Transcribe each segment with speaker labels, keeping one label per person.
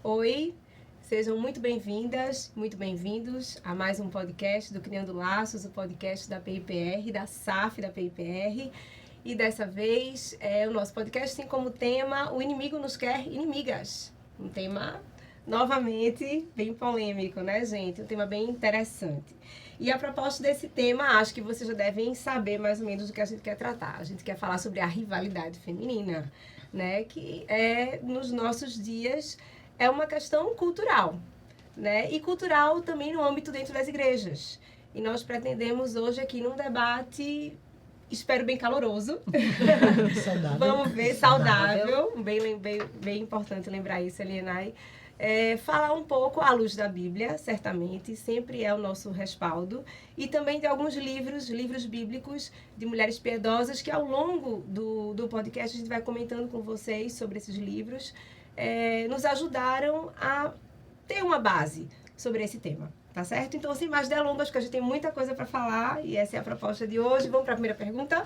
Speaker 1: Oi, sejam muito bem-vindas, muito bem-vindos a mais um podcast do Criando Laços, o podcast da PIPR, da SAF da PIPR. E dessa vez, o nosso podcast tem como tema O Inimigo Nos Quer Inimigas. Um tema, novamente, bem polêmico, né, gente? Um tema bem interessante. E a proposta desse tema, acho que vocês já devem saber mais ou menos do que a gente quer tratar. A gente quer falar sobre a rivalidade feminina, né? Que nos nossos dias, é uma questão cultural, né? E cultural também no âmbito dentro das igrejas. E nós pretendemos hoje aqui num debate, espero bem caloroso.
Speaker 2: Saudável.
Speaker 1: Vamos ver, saudável. Bem importante lembrar isso, Elienay. Falar um pouco à luz da Bíblia, certamente, sempre é o nosso respaldo, e também de alguns livros bíblicos de mulheres piedosas, que ao longo do podcast a gente vai comentando com vocês sobre esses livros, nos ajudaram a ter uma base sobre esse tema, tá certo? Então, sem mais delongas, que a gente tem muita coisa para falar, e essa é a proposta de hoje. Vamos para a primeira pergunta?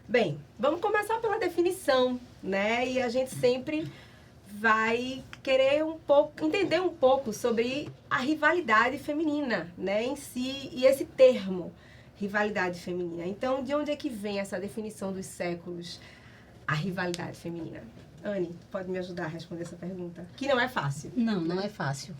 Speaker 1: Bem, vamos começar pela definição, né? E a gente sempre vai querer entender um pouco sobre a rivalidade feminina, né, em si, e esse termo, rivalidade feminina. Então, de onde é que vem essa definição dos séculos, a rivalidade feminina? Anne, pode me ajudar a responder essa pergunta? Que não é fácil.
Speaker 2: Não é fácil.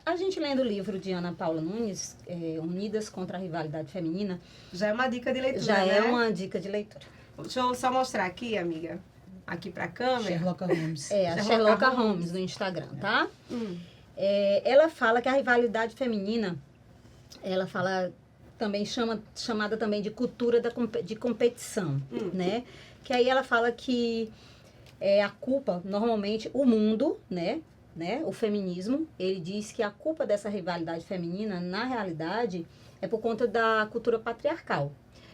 Speaker 2: A gente lendo o livro de Ana Paula Nunes, Unidas contra a Rivalidade Feminina...
Speaker 1: Já é uma dica de leitura,
Speaker 2: Já
Speaker 1: né?
Speaker 2: é uma dica de leitura.
Speaker 1: Deixa eu só mostrar aqui, amiga. Aqui pra câmera.
Speaker 3: Sherlock Holmes.
Speaker 2: A Sherlock Holmes no Instagram, tá? Ela fala que a rivalidade feminina, ela fala também, chamada também de cultura de competição, né? Que aí ela fala que a culpa, normalmente, o mundo, né? O feminismo, ele diz que a culpa dessa rivalidade feminina, na realidade, é por conta da cultura patriarcal.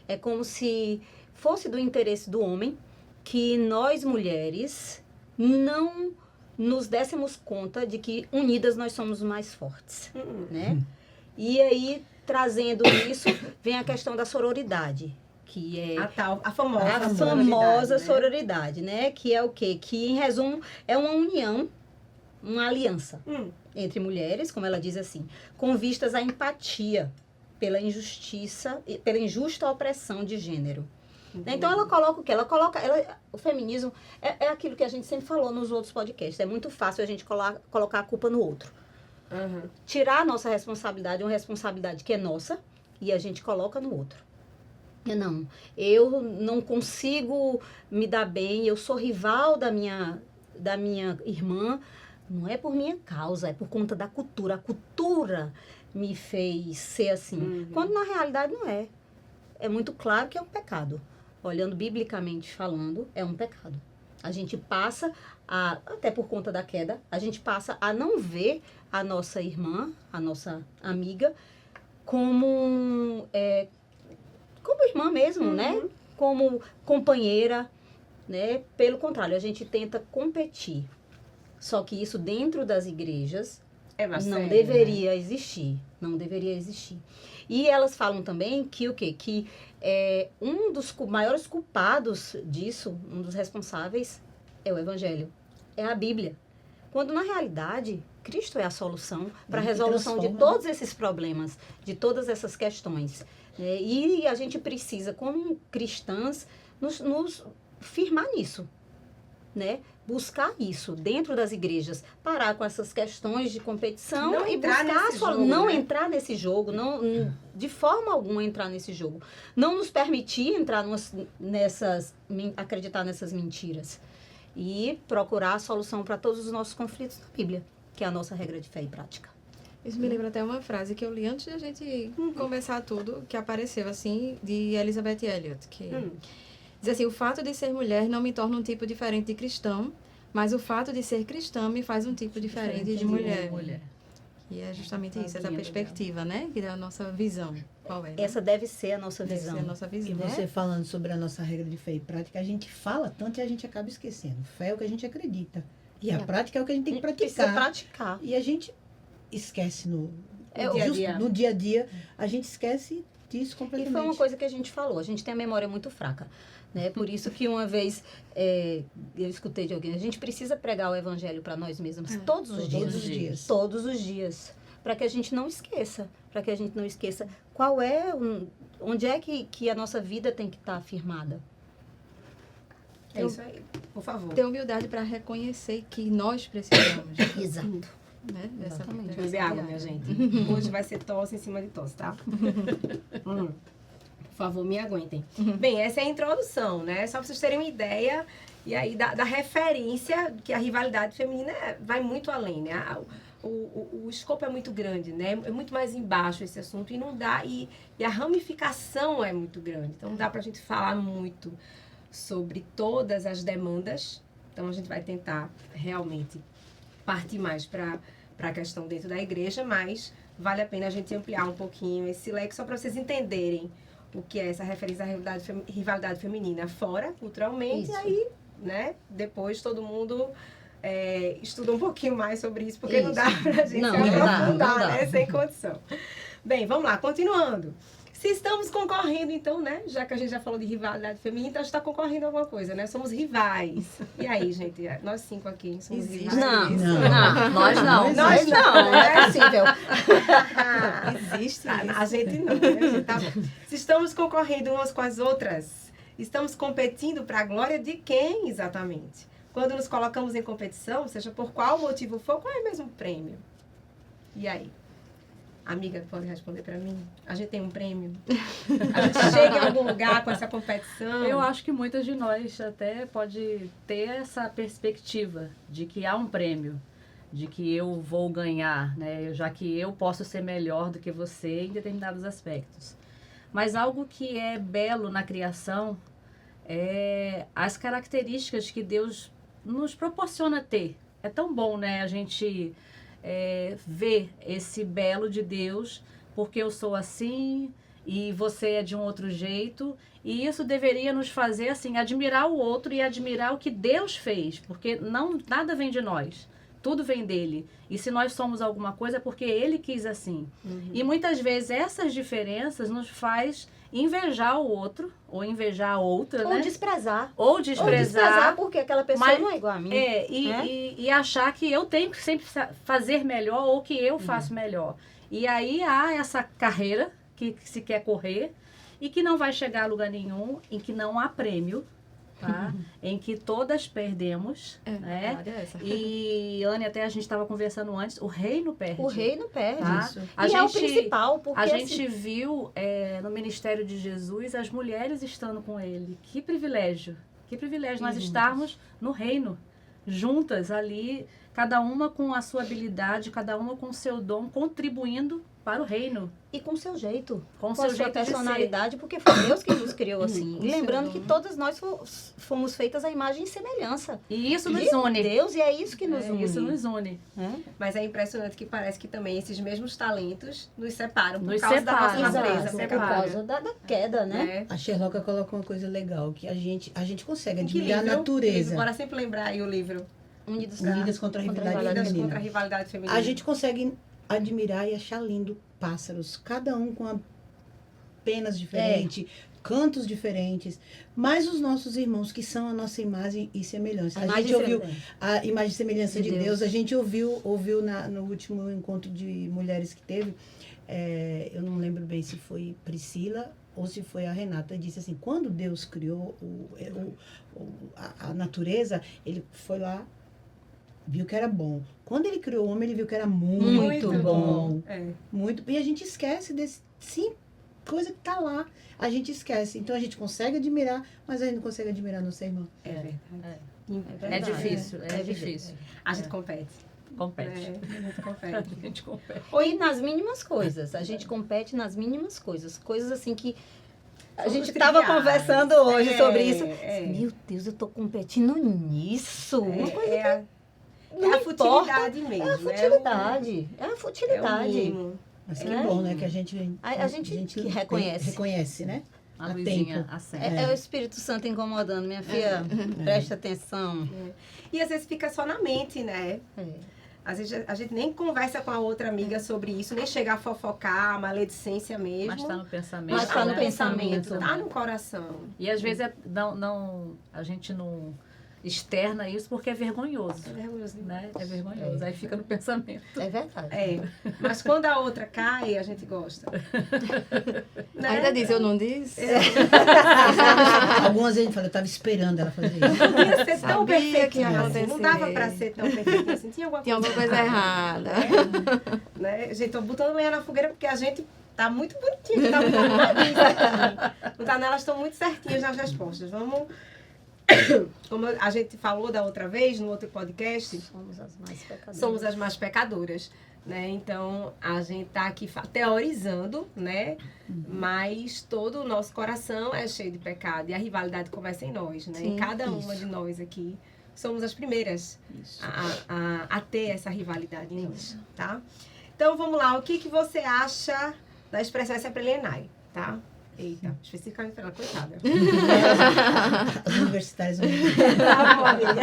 Speaker 2: É como se fosse do interesse do homem que nós, mulheres, não nos dessemos conta de que unidas nós somos mais fortes, né? E aí, trazendo isso, vem a questão da sororidade, que é
Speaker 1: a famosa
Speaker 2: sororidade, né? Que é o quê? Que, em resumo, é uma união, uma aliança entre mulheres, como ela diz assim, com vistas à empatia pela injusta opressão de gênero. Então, ela coloca o quê? O feminismo é aquilo que a gente sempre falou nos outros podcasts. É muito fácil a gente colocar a culpa no outro. Tirar a nossa responsabilidade, uma responsabilidade que é nossa, e a gente coloca no outro. Eu não consigo me dar bem, eu sou rival da minha irmã. Não é por minha causa, é por conta da cultura. A cultura me fez ser assim. Quando, na realidade, não é. É muito claro que é um pecado. Olhando biblicamente falando, é um pecado. A gente passa, até por conta da queda, a gente passa a não ver a nossa irmã, a nossa amiga, como irmã mesmo, né? Como companheira, né? Pelo contrário, a gente tenta competir. Só que isso dentro das igrejas não deveria existir. Não deveria existir. E elas falam também que o quê? Que um dos maiores culpados disso, um dos responsáveis, é o Evangelho. É a Bíblia. Quando, na realidade, Cristo é a solução para a resolução de todos esses problemas, de todas essas questões. E a gente precisa, como cristãs, nos firmar nisso, né? Buscar isso dentro das igrejas, parar com essas questões de competição e buscar não entrar nesse jogo, de forma alguma entrar nesse jogo. Não nos permitir entrar acreditar nessas mentiras. E procurar a solução para todos os nossos conflitos na Bíblia, que é a nossa regra de fé e prática.
Speaker 4: Isso me lembra até uma frase que eu li antes da gente começar tudo, que apareceu assim, de Elizabeth Elliot, que diz assim: o fato de ser mulher não me torna um tipo diferente de cristão, mas o fato de ser cristã me faz um tipo diferente de mulher. E é justamente isso, essa perspectiva, né? Que é a nossa visão. Qual é? Né?
Speaker 2: Essa deve ser a nossa visão.
Speaker 4: Deve ser a nossa visão.
Speaker 3: E você falando sobre a nossa regra de fé e prática, a gente fala tanto e a gente acaba esquecendo. Fé é o que a gente acredita. E a prática é o que a gente tem que praticar. E a gente esquece no dia a dia. A gente esquece disso completamente.
Speaker 2: E foi uma coisa que a gente falou. A gente tem a memória muito fraca. Né? Por isso que uma vez eu escutei de alguém, a gente precisa pregar o evangelho para nós mesmos todos os dias. Todos os dias. Para que a gente não esqueça. Para que a gente não esqueça onde é que a nossa vida tem que estar firmada.
Speaker 1: É isso aí, por favor.
Speaker 4: Ter humildade para reconhecer que nós precisamos.
Speaker 2: Exato.
Speaker 4: Né?
Speaker 1: Exatamente. Beber água, minha gente. Hoje vai ser tosse em cima de tosse, tá? Por favor, me aguentem. Bem, essa é a introdução, né? Só para vocês terem uma ideia, e aí da referência, que a rivalidade feminina vai muito além, né? O escopo é muito grande, né? É muito mais embaixo esse assunto, e não dá, e a ramificação é muito grande. Então, não dá pra gente falar muito sobre todas as demandas. Então, a gente vai tentar realmente partir mais para a questão dentro da igreja, mas vale a pena a gente ampliar um pouquinho esse leque, só para vocês entenderem o que é essa referência à rivalidade feminina fora, culturalmente. Isso. E aí, né, depois todo mundo estuda um pouquinho mais sobre isso, porque não dá para a gente se aprofundar, né, sem condição. Bem, vamos lá, continuando. Se estamos concorrendo, então, né? Já que a gente já falou de rivalidade feminina, então a gente está concorrendo a alguma coisa, né? Somos rivais. E aí, gente? Nós 5 aqui somos rivais.
Speaker 2: Não, nós não. Nós não, é possível.
Speaker 1: Existe isso. A gente não, né, gente? Tá bom. Se estamos concorrendo umas com as outras, estamos competindo para a glória de quem, exatamente? Quando nos colocamos em competição, seja por qual motivo for, qual é mesmo o prêmio? E aí? Amiga, pode responder para mim? A gente tem um prêmio? A gente chega em algum lugar com essa competição?
Speaker 5: Eu acho que muitas de nós até pode ter essa perspectiva de que há um prêmio, de que eu vou ganhar, né? Já que eu posso ser melhor do que você em determinados aspectos. Mas algo que é belo na criação é as características que Deus nos proporciona ter. É tão bom, né? A gente... ver esse belo de Deus, porque eu sou assim e você é de um outro jeito, e isso deveria nos fazer assim admirar o outro e admirar o que Deus fez, porque nada vem de nós, tudo vem dele, e se nós somos alguma coisa é porque ele quis assim. E muitas vezes essas diferenças nos faz invejar o outro, ou invejar a outra,
Speaker 2: ou
Speaker 5: né?
Speaker 2: Desprezar.
Speaker 5: Ou desprezar
Speaker 2: porque aquela pessoa não é igual a mim.
Speaker 5: E achar que eu tenho que sempre fazer melhor ou que eu faço melhor. E aí há essa carreira que se quer correr e que não vai chegar a lugar nenhum, em que não há prêmio, tá? Em que todas perdemos, né? E, Anne, até a gente estava conversando antes, o reino perde.
Speaker 2: O reino perde.
Speaker 5: Tá?
Speaker 2: Isso. E é o principal, porque...
Speaker 5: A gente viu no ministério de Jesus as mulheres estando com ele. Que privilégio nós estarmos no reino, juntas ali, cada uma com a sua habilidade, cada uma com o seu dom, contribuindo para o reino.
Speaker 2: E com o seu jeito.
Speaker 5: Com
Speaker 2: a sua personalidade, porque foi Deus que nos criou assim. E lembrando que todas nós fomos feitas à imagem e semelhança.
Speaker 5: E isso nos une.
Speaker 2: Deus, e é isso que nos une.
Speaker 5: Isso nos une.
Speaker 1: Mas é impressionante que parece que também esses mesmos talentos nos separam por causa da nossa natureza.
Speaker 2: Por causa da queda, né?
Speaker 3: A Sherlocka coloca uma coisa legal, que a gente consegue admirar a natureza.
Speaker 1: Bora sempre lembrar aí o livro.
Speaker 3: Unidas contra a rivalidade feminina. A gente consegue admirar e achar lindo pássaros, cada um com penas diferentes, cantos diferentes, mas os nossos irmãos que são a nossa imagem e semelhança. A gente ouviu a imagem e semelhança de Deus, a gente ouviu no último encontro de mulheres que teve, eu não lembro bem se foi Priscila ou se foi a Renata, disse assim, quando Deus criou a natureza, ele foi lá, viu que era bom. Quando ele criou o homem, ele viu que era muito bom. Muito. E a gente esquece desse... Sim, coisa que tá lá. A gente esquece. Então, a gente consegue admirar, mas a gente não consegue admirar nossa irmã.
Speaker 1: É verdade.
Speaker 5: É difícil. É difícil.
Speaker 1: A gente compete.
Speaker 5: A gente compete.
Speaker 2: E nas mínimas coisas. A gente compete nas mínimas coisas. Coisas assim que... A gente estava conversando hoje sobre isso. Meu Deus, eu tô competindo nisso. Uma coisa que...
Speaker 1: É a futilidade mesmo.
Speaker 2: É a futilidade. É a futilidade.
Speaker 3: Mas que bom, né? Que a gente
Speaker 2: que reconhece.
Speaker 3: Reconhece, né?
Speaker 5: A luzinha
Speaker 2: é o Espírito Santo incomodando. Minha filha, presta atenção.
Speaker 1: E às vezes fica só na mente, né? Às vezes a gente nem conversa com a outra amiga sobre isso, nem chega a fofocar, a maledicência mesmo.
Speaker 5: Mas está no pensamento.
Speaker 2: Mas tá no pensamento.
Speaker 1: Tá no coração.
Speaker 5: E às vezes a gente não externa isso porque é vergonhoso.
Speaker 1: É vergonhoso,
Speaker 5: né? É vergonhoso. Aí fica no pensamento.
Speaker 2: É verdade.
Speaker 1: Mas quando a outra cai, a gente gosta.
Speaker 4: Né? Ainda diz, eu não disse?
Speaker 3: Algumas vezes a gente fala, eu estava esperando ela fazer isso.
Speaker 1: Não ia ser tão perfeito assim. Não dava pra ser tão perfeito assim. Tinha alguma
Speaker 4: coisa errada.
Speaker 1: Né? Gente, tô botando lenha na fogueira porque a gente tá muito bonitinho, tá muito arrumadinho. Não tá, elas estão muito certinhas nas respostas. Vamos... Como a gente falou da outra vez, no outro podcast, somos as mais pecadoras, né? Então, a gente tá aqui teorizando, né? Mas todo o nosso coração é cheio de pecado e a rivalidade começa em nós, né? Sim, em cada uma de nós aqui, somos as primeiras a ter essa rivalidade em nós, tá? Então, vamos lá. O que você acha da expressão essa é para Lenai, tá? Eita, especificamente para ela, coitada.
Speaker 3: As universitárias.
Speaker 1: Tá bom, amiga.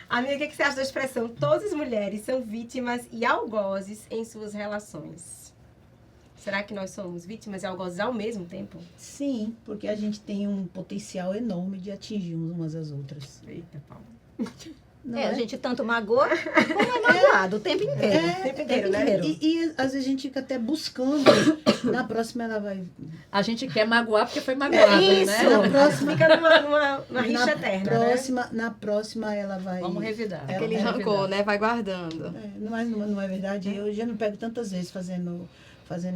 Speaker 1: Amiga, o que você acha da expressão? Todas as mulheres são vítimas e algozes em suas relações. Será que nós somos vítimas e algozes ao mesmo tempo?
Speaker 3: Sim, porque a gente tem um potencial enorme de atingir umas às outras.
Speaker 1: Eita, Paulo.
Speaker 2: A gente tanto magoa como é magoado o tempo inteiro.
Speaker 1: O tempo inteiro, né?
Speaker 3: E às vezes a gente fica até buscando. Na próxima ela vai...
Speaker 5: A gente quer magoar porque foi magoada,
Speaker 1: isso,
Speaker 5: né?
Speaker 1: Na próxima fica numa rixa eterna, né?
Speaker 3: Na próxima ela vai...
Speaker 5: Vamos revidar.
Speaker 4: Aquele rancor, né? Vai guardando.
Speaker 3: Não é verdade? Eu já me pego tantas vezes fazendo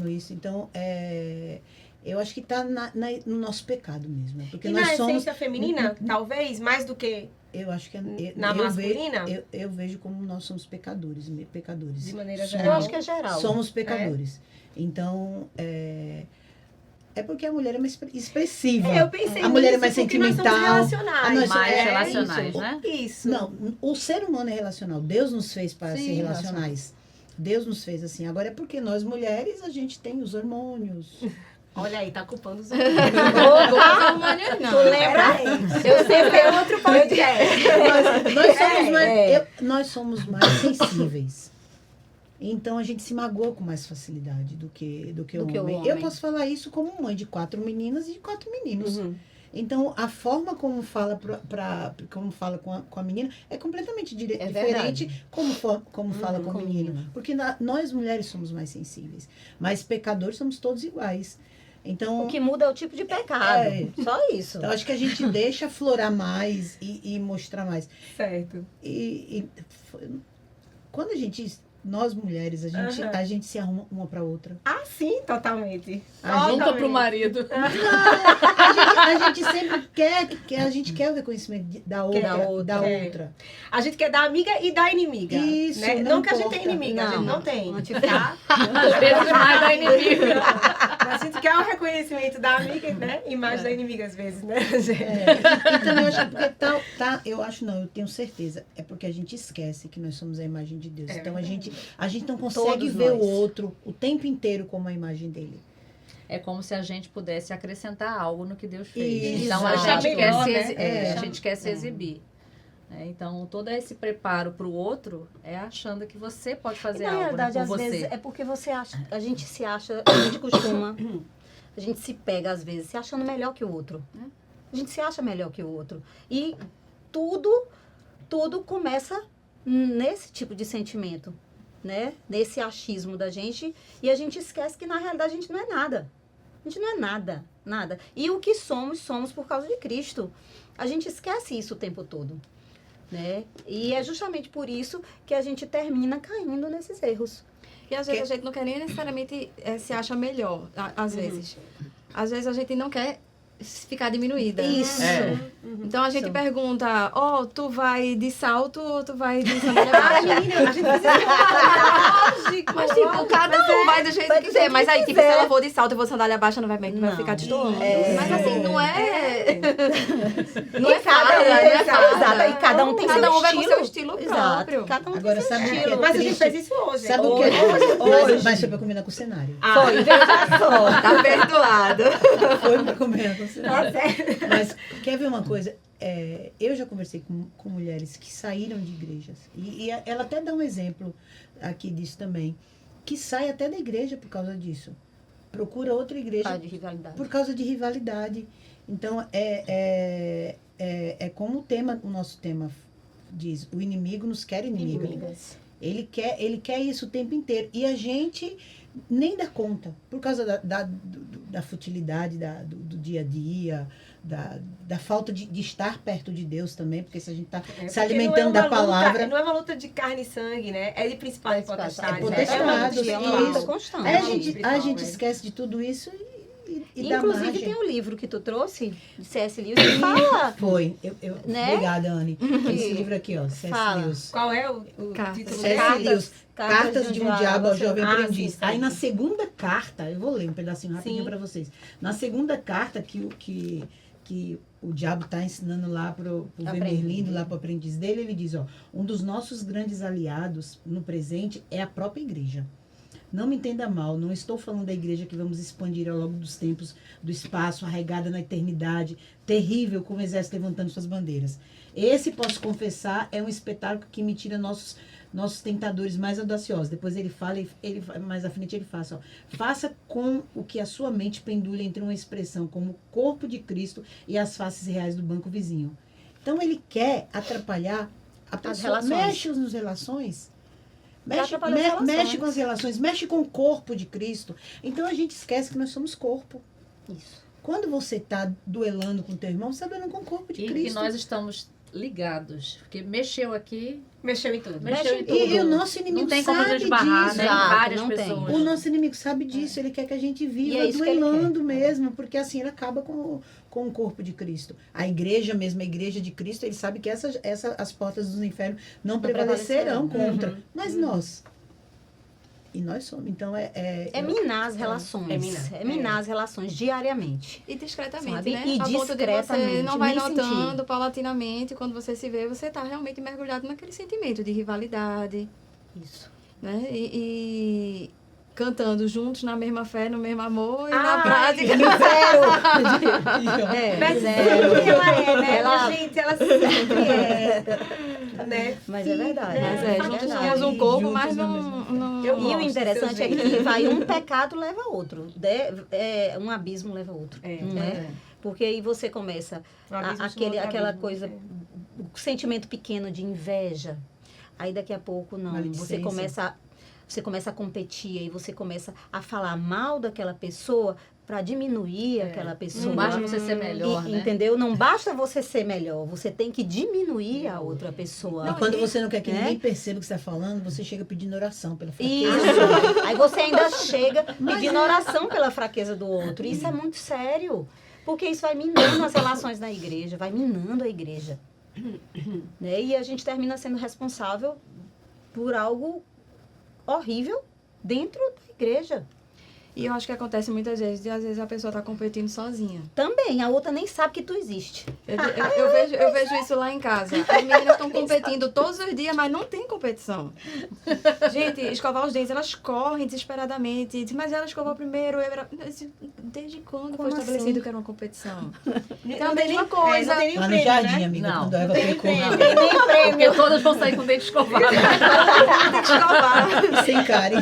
Speaker 3: isso. Então, eu acho que está no nosso pecado mesmo. Porque
Speaker 1: e
Speaker 3: nós
Speaker 1: na
Speaker 3: somos...
Speaker 1: essência feminina, talvez, mais do que...
Speaker 3: Eu acho que
Speaker 1: na masculina?
Speaker 3: Eu vejo como nós somos pecadores.
Speaker 1: De maneira geral.
Speaker 2: Eu acho que é geral.
Speaker 3: Somos pecadores. Então, é porque a mulher é mais expressiva.
Speaker 1: Eu pensei
Speaker 3: a mulher é mais sentimental.
Speaker 1: Nós somos relacionais.
Speaker 5: Mais relacionais, né?
Speaker 1: Isso.
Speaker 3: Não, o ser humano é relacional. Deus nos fez para ser relacionais. Deus nos fez assim. Agora é porque nós mulheres, a gente tem os hormônios.
Speaker 1: Olha aí, tá culpando os
Speaker 2: hormônios.
Speaker 1: Não. Tu lembra? Eu sempre tenho outro podcast.
Speaker 3: Nós somos mais sensíveis. Então, a gente se magoa com mais facilidade do que o homem. Eu posso falar isso como mãe de 4 meninas e de 4 meninos. Uhum. Então, a forma como fala como fala com a menina é completamente diferente como fala com o menino. Porque nós mulheres somos mais sensíveis. Mas pecadores somos todos iguais. Então,
Speaker 2: o que muda é o tipo de pecado. Só isso.
Speaker 3: Então, acho que a gente deixa aflorar mais e mostrar mais.
Speaker 1: Certo.
Speaker 3: Quando nós mulheres, a gente se arruma uma pra outra.
Speaker 1: Ah, sim, totalmente.
Speaker 5: Junta pro marido.
Speaker 3: A gente sempre quer o reconhecimento da outra.
Speaker 1: A gente quer da amiga e da inimiga.
Speaker 3: Isso,
Speaker 1: né? Não que a gente tenha inimiga, a gente não tem. Tá?
Speaker 5: Às vezes mais da inimiga.
Speaker 1: A gente quer o reconhecimento da amiga, né? E mais da inimiga às vezes, né?
Speaker 3: Então, eu acho que eu tenho certeza. É porque a gente esquece que nós somos a imagem de Deus. Então, a gente não consegue ver o outro o tempo inteiro como a imagem dele.
Speaker 5: É como se a gente pudesse acrescentar algo no que Deus fez.
Speaker 3: Isso.
Speaker 5: Então, a gente quer se exibir. Então, todo esse preparo para o outro é achando que você pode fazer algo,
Speaker 2: realidade,
Speaker 5: por
Speaker 2: às
Speaker 5: você.
Speaker 2: Vezes, é porque a gente se acha, a gente se pega, às vezes, se achando melhor que o outro. A gente se acha melhor que o outro. E tudo começa nesse tipo de sentimento, né? Nesse achismo da gente. E a gente esquece que, na realidade, a gente não é nada. A gente não é nada, nada. E o que somos por causa de Cristo. A gente esquece isso o tempo todo. Né? E é justamente por isso que a gente termina caindo nesses erros.
Speaker 4: E às vezes a gente não quer nem necessariamente se acha melhor, às vezes. Às vezes a gente não quer ficar diminuída.
Speaker 2: Isso.
Speaker 4: Então a gente pergunta, tu vai de salto ou tu vai de sandália baixa?
Speaker 1: Menina, a gente precisa lógico.
Speaker 4: Mas tipo, cada um vai do jeito que quiser. Mas aí, tipo, se ela for de salto e for sandália baixa, não vai ficar destoando. Mas assim, não é... Não é fada.
Speaker 2: E cada um tem seu estilo.
Speaker 4: Cada um vai com seu estilo próprio.
Speaker 2: Cada um
Speaker 3: Agora,
Speaker 2: tem seu
Speaker 3: sabe
Speaker 2: estilo.
Speaker 3: que
Speaker 1: Mas a gente fez isso hoje.
Speaker 3: Sabe o que é? Hoje. Mas foi pra combinar com o cenário.
Speaker 2: Foi, veja só.
Speaker 4: Tá perdoado.
Speaker 3: Foi pra combinar com o cenário.
Speaker 1: Tá certo.
Speaker 3: Mas quer ver uma coisa? Eu já conversei com mulheres que saíram de igrejas. E ela até dá um exemplo aqui disso também. Que sai até da igreja por causa disso. Procura outra igreja por causa de rivalidade. Então, é como o nosso tema diz, o inimigo nos quer inimigas. Ele quer isso o tempo inteiro. E a gente nem dá conta, por causa da futilidade do dia a dia, da falta de estar perto de Deus também, porque se a gente está se alimentando da palavra...
Speaker 1: Não é uma luta de carne e sangue, né? É de principais potestades.
Speaker 3: É uma luta constante. A gente esquece de tudo isso e dá margem.
Speaker 2: Inclusive tem um livro que tu trouxe, de C.S. Lewis, que fala...
Speaker 3: Foi. Né? Obrigada, Anne. Esse livro aqui, ó, C.S. Lewis.
Speaker 1: Qual é o título?
Speaker 3: C.S. Lewis. Cartas de um Diabo ao Jovem Aprendiz. Aí na segunda carta, eu vou ler um pedacinho rapidinho para vocês. Na segunda carta que o diabo está ensinando lá para o Vermerlindo, lá para o aprendiz dele, ele diz, ó, um dos nossos grandes aliados no presente é a própria igreja. Não me entenda mal, não estou falando da igreja que vamos expandir ao longo dos tempos, do espaço, arraigada na eternidade, terrível como o exército levantando suas bandeiras. Esse, posso confessar, é um espetáculo que me tira nossos tentadores mais audaciosos. Depois ele fala, mais à frente ele fala, ó, faça com o que a sua mente pendule entre uma expressão como o corpo de Cristo e as faces reais do banco vizinho. Então ele quer atrapalhar a pessoa, mexe nas relações, mexe com as relações, mexe com o corpo de Cristo. Então a gente esquece que nós somos corpo.
Speaker 2: Isso.
Speaker 3: Quando você está duelando com o teu irmão, você está duelando com o corpo de Cristo.
Speaker 5: E nós estamos ligados, porque mexeu aqui,
Speaker 1: mexeu em tudo.
Speaker 3: E o nosso inimigo
Speaker 5: não tem como
Speaker 3: sabe
Speaker 5: esbarrar,
Speaker 3: disso.
Speaker 5: Né? Várias pessoas.
Speaker 3: O nosso inimigo sabe disso, ele quer que a gente viva duelando mesmo, porque assim ele acaba com o corpo de Cristo. A igreja mesmo, a igreja de Cristo, ele sabe que as portas do inferno não prevalecerão contra. Mas nós... E nós somos. Então,
Speaker 2: minar as relações. Minar as relações diariamente.
Speaker 4: E discretamente,
Speaker 2: sabe?
Speaker 4: Né?
Speaker 2: E discretamente.
Speaker 4: Você não vai notando, paulatinamente, quando você se vê, você está realmente mergulhado naquele sentimento de rivalidade.
Speaker 2: Isso.
Speaker 4: Né? E cantando juntos na mesma fé, no mesmo amor e na prática.
Speaker 2: Zero.
Speaker 1: Ela, gente, ela sempre né?
Speaker 2: Mas é verdade.
Speaker 4: Juntos somos um corpo, mas não...
Speaker 2: E o interessante é que vai um pecado leva a outro. Um abismo leva a outro. Né? Porque aí você começa aquela coisa, o sentimento pequeno de inveja. Aí daqui a pouco não. Você começa a competir, aí você começa a falar mal daquela pessoa para diminuir aquela pessoa.
Speaker 5: Não basta você ser melhor, né?
Speaker 2: Entendeu? Não basta você ser melhor, você tem que diminuir a outra pessoa.
Speaker 3: E quando você não quer que ninguém perceba o que você está falando, você chega pedindo oração pela fraqueza.
Speaker 2: Isso. Aí você ainda chega pedindo oração pela fraqueza do outro. Isso é muito sério, porque isso vai minando as relações na igreja, vai minando a igreja. Né? E a gente termina sendo responsável por algo horrível dentro da igreja.
Speaker 4: E eu acho que acontece muitas vezes, às vezes a pessoa está competindo sozinha.
Speaker 2: Também, a outra nem sabe que tu existe.
Speaker 4: Eu vejo isso lá em casa. As meninas estão competindo todos os dias, mas não tem competição. Gente, escovar os dentes, elas correm desesperadamente. Mas ela escovou primeiro. Desde quando foi estabelecido que era uma competição? Então, a mesma coisa.
Speaker 3: Lá no jardim, amiga,
Speaker 5: não.
Speaker 3: quando a Eva pecou.
Speaker 2: Nem prêmio.
Speaker 5: Porque todas vão sair com dente escovado.
Speaker 3: Sem cárie.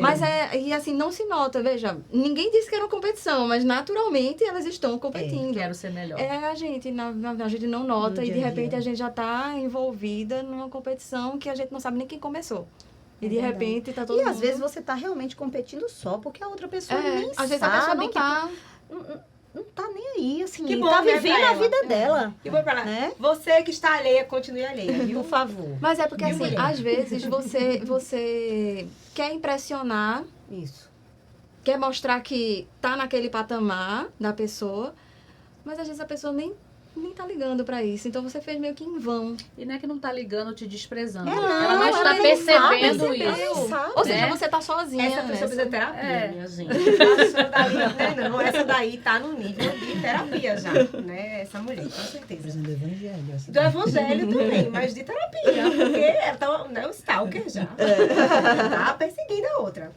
Speaker 4: Mas e assim, não se nota, veja, ninguém disse que era uma competição, mas naturalmente elas estão competindo.
Speaker 5: Quero ser melhor.
Speaker 4: A gente, a gente não nota e de repente a gente já está envolvida numa competição que a gente não sabe nem quem começou. E de repente tá todo mundo...
Speaker 2: E às vezes você está realmente competindo só porque a outra pessoa nem
Speaker 4: às vezes
Speaker 2: sabe
Speaker 4: a pessoa não tá...
Speaker 2: Não tá nem aí, assim,
Speaker 1: que bom,
Speaker 2: tá
Speaker 1: né,
Speaker 2: vivendo a vida dela.
Speaker 1: E vou falar,
Speaker 2: né?
Speaker 1: Você que está alheia, continue alheia, viu?
Speaker 2: Por favor.
Speaker 4: Mas é porque, assim, às vezes você quer impressionar,
Speaker 2: isso,
Speaker 4: quer mostrar que tá naquele patamar da pessoa, mas às vezes a pessoa nem tá ligando pra isso. Então você fez meio que em vão.
Speaker 5: E não é que não tá ligando, te desprezando.
Speaker 4: Ela
Speaker 5: mais está percebendo isso.
Speaker 4: Ou seja, você tá sozinha.
Speaker 1: Essa pessoa precisa de terapia, minha gente. Essa daí tá no nível de terapia já, né? Essa mulher, com certeza.
Speaker 3: Precisa do evangelho.
Speaker 1: Do evangelho também, mas de terapia. Porque ela tá um stalker já. Tá perseguindo a outra.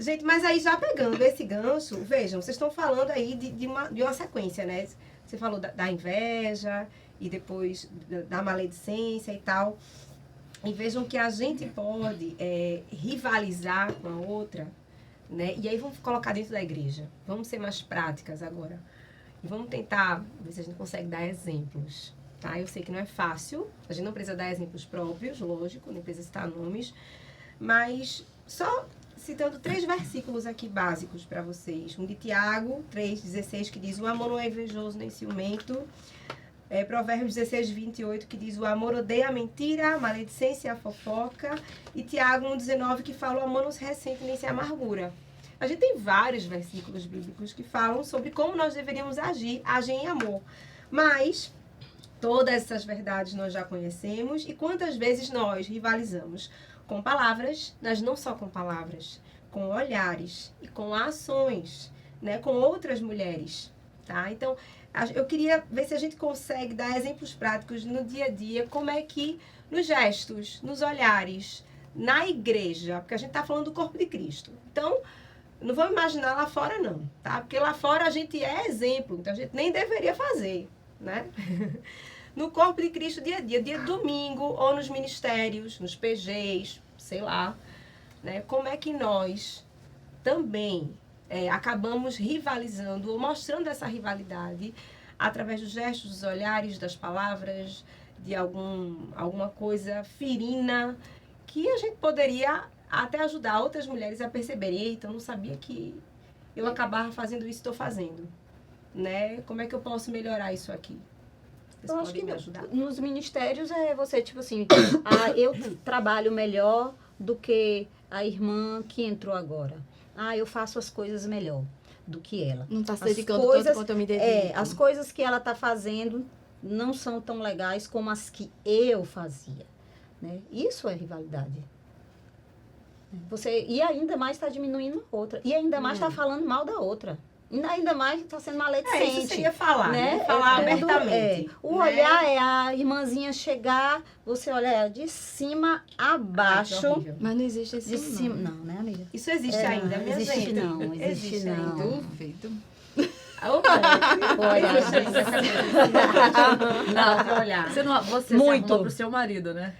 Speaker 1: Gente, mas aí já pegando esse gancho, vejam, vocês estão falando aí de uma sequência, né? Você falou da inveja e depois da maledicência e tal. E vejam que a gente pode rivalizar com a outra, né? E aí vamos colocar dentro da igreja. Vamos ser mais práticas agora. E vamos tentar ver se a gente consegue dar exemplos, tá? Eu sei que não é fácil, a gente não precisa dar exemplos próprios, lógico, nem precisa citar nomes, mas só citando 3 versículos aqui básicos para vocês. Um de Tiago 3,16, que diz: o amor não é invejoso nem ciumento. Provérbios 16:28, que diz: o amor odeia a mentira, a maledicência e a fofoca. E Tiago 1,19, que fala: o amor não se ressente nem se amargura. A gente tem vários versículos bíblicos que falam sobre como nós deveríamos agir em amor. Mas todas essas verdades nós já conhecemos. E quantas vezes nós rivalizamos com palavras, mas não só com palavras, com olhares e com ações, né, com outras mulheres, tá? Então, eu queria ver se a gente consegue dar exemplos práticos no dia a dia, como é que nos gestos, nos olhares, na igreja, porque a gente está falando do corpo de Cristo. Então, não vamos imaginar lá fora não, tá? Porque lá fora a gente é exemplo, então a gente nem deveria fazer, né? No corpo de Cristo, dia a dia de domingo, ou nos ministérios, nos PGs, sei lá, né? Como é que nós também acabamos rivalizando, ou mostrando essa rivalidade através dos gestos, dos olhares, das palavras, de alguma coisa ferina, que a gente poderia até ajudar outras mulheres a perceberem: eita, eu não sabia que eu acabava fazendo isso, estou fazendo, né? Como é que eu posso melhorar isso aqui? Vocês
Speaker 2: eu acho
Speaker 1: podem
Speaker 2: que
Speaker 1: me ajudar?
Speaker 2: Nos ministérios você, tipo assim, eu trabalho melhor do que a irmã que entrou agora. Eu faço as coisas melhor do que ela.
Speaker 4: Não está se dedicando tanto quanto eu me dedico.
Speaker 2: As coisas que ela está fazendo não são tão legais como as que eu fazia, né? Isso é rivalidade. E ainda mais está diminuindo a outra. E ainda mais está falando mal da outra. Ainda mais está sendo maledicente.
Speaker 1: Isso seria falar,
Speaker 2: né?
Speaker 1: Falar abertamente.
Speaker 2: O olhar é a irmãzinha chegar, você olha ela de cima a baixo.
Speaker 4: Mas não existe isso,
Speaker 2: de cima. Não, né, amiga?
Speaker 1: Isso existe ainda, minha
Speaker 2: existe
Speaker 1: gente?
Speaker 2: Não, existe não.
Speaker 4: Duvido.
Speaker 1: Não, pra olhar.
Speaker 5: Você
Speaker 2: muito.
Speaker 5: Se arrumou pro seu marido, né?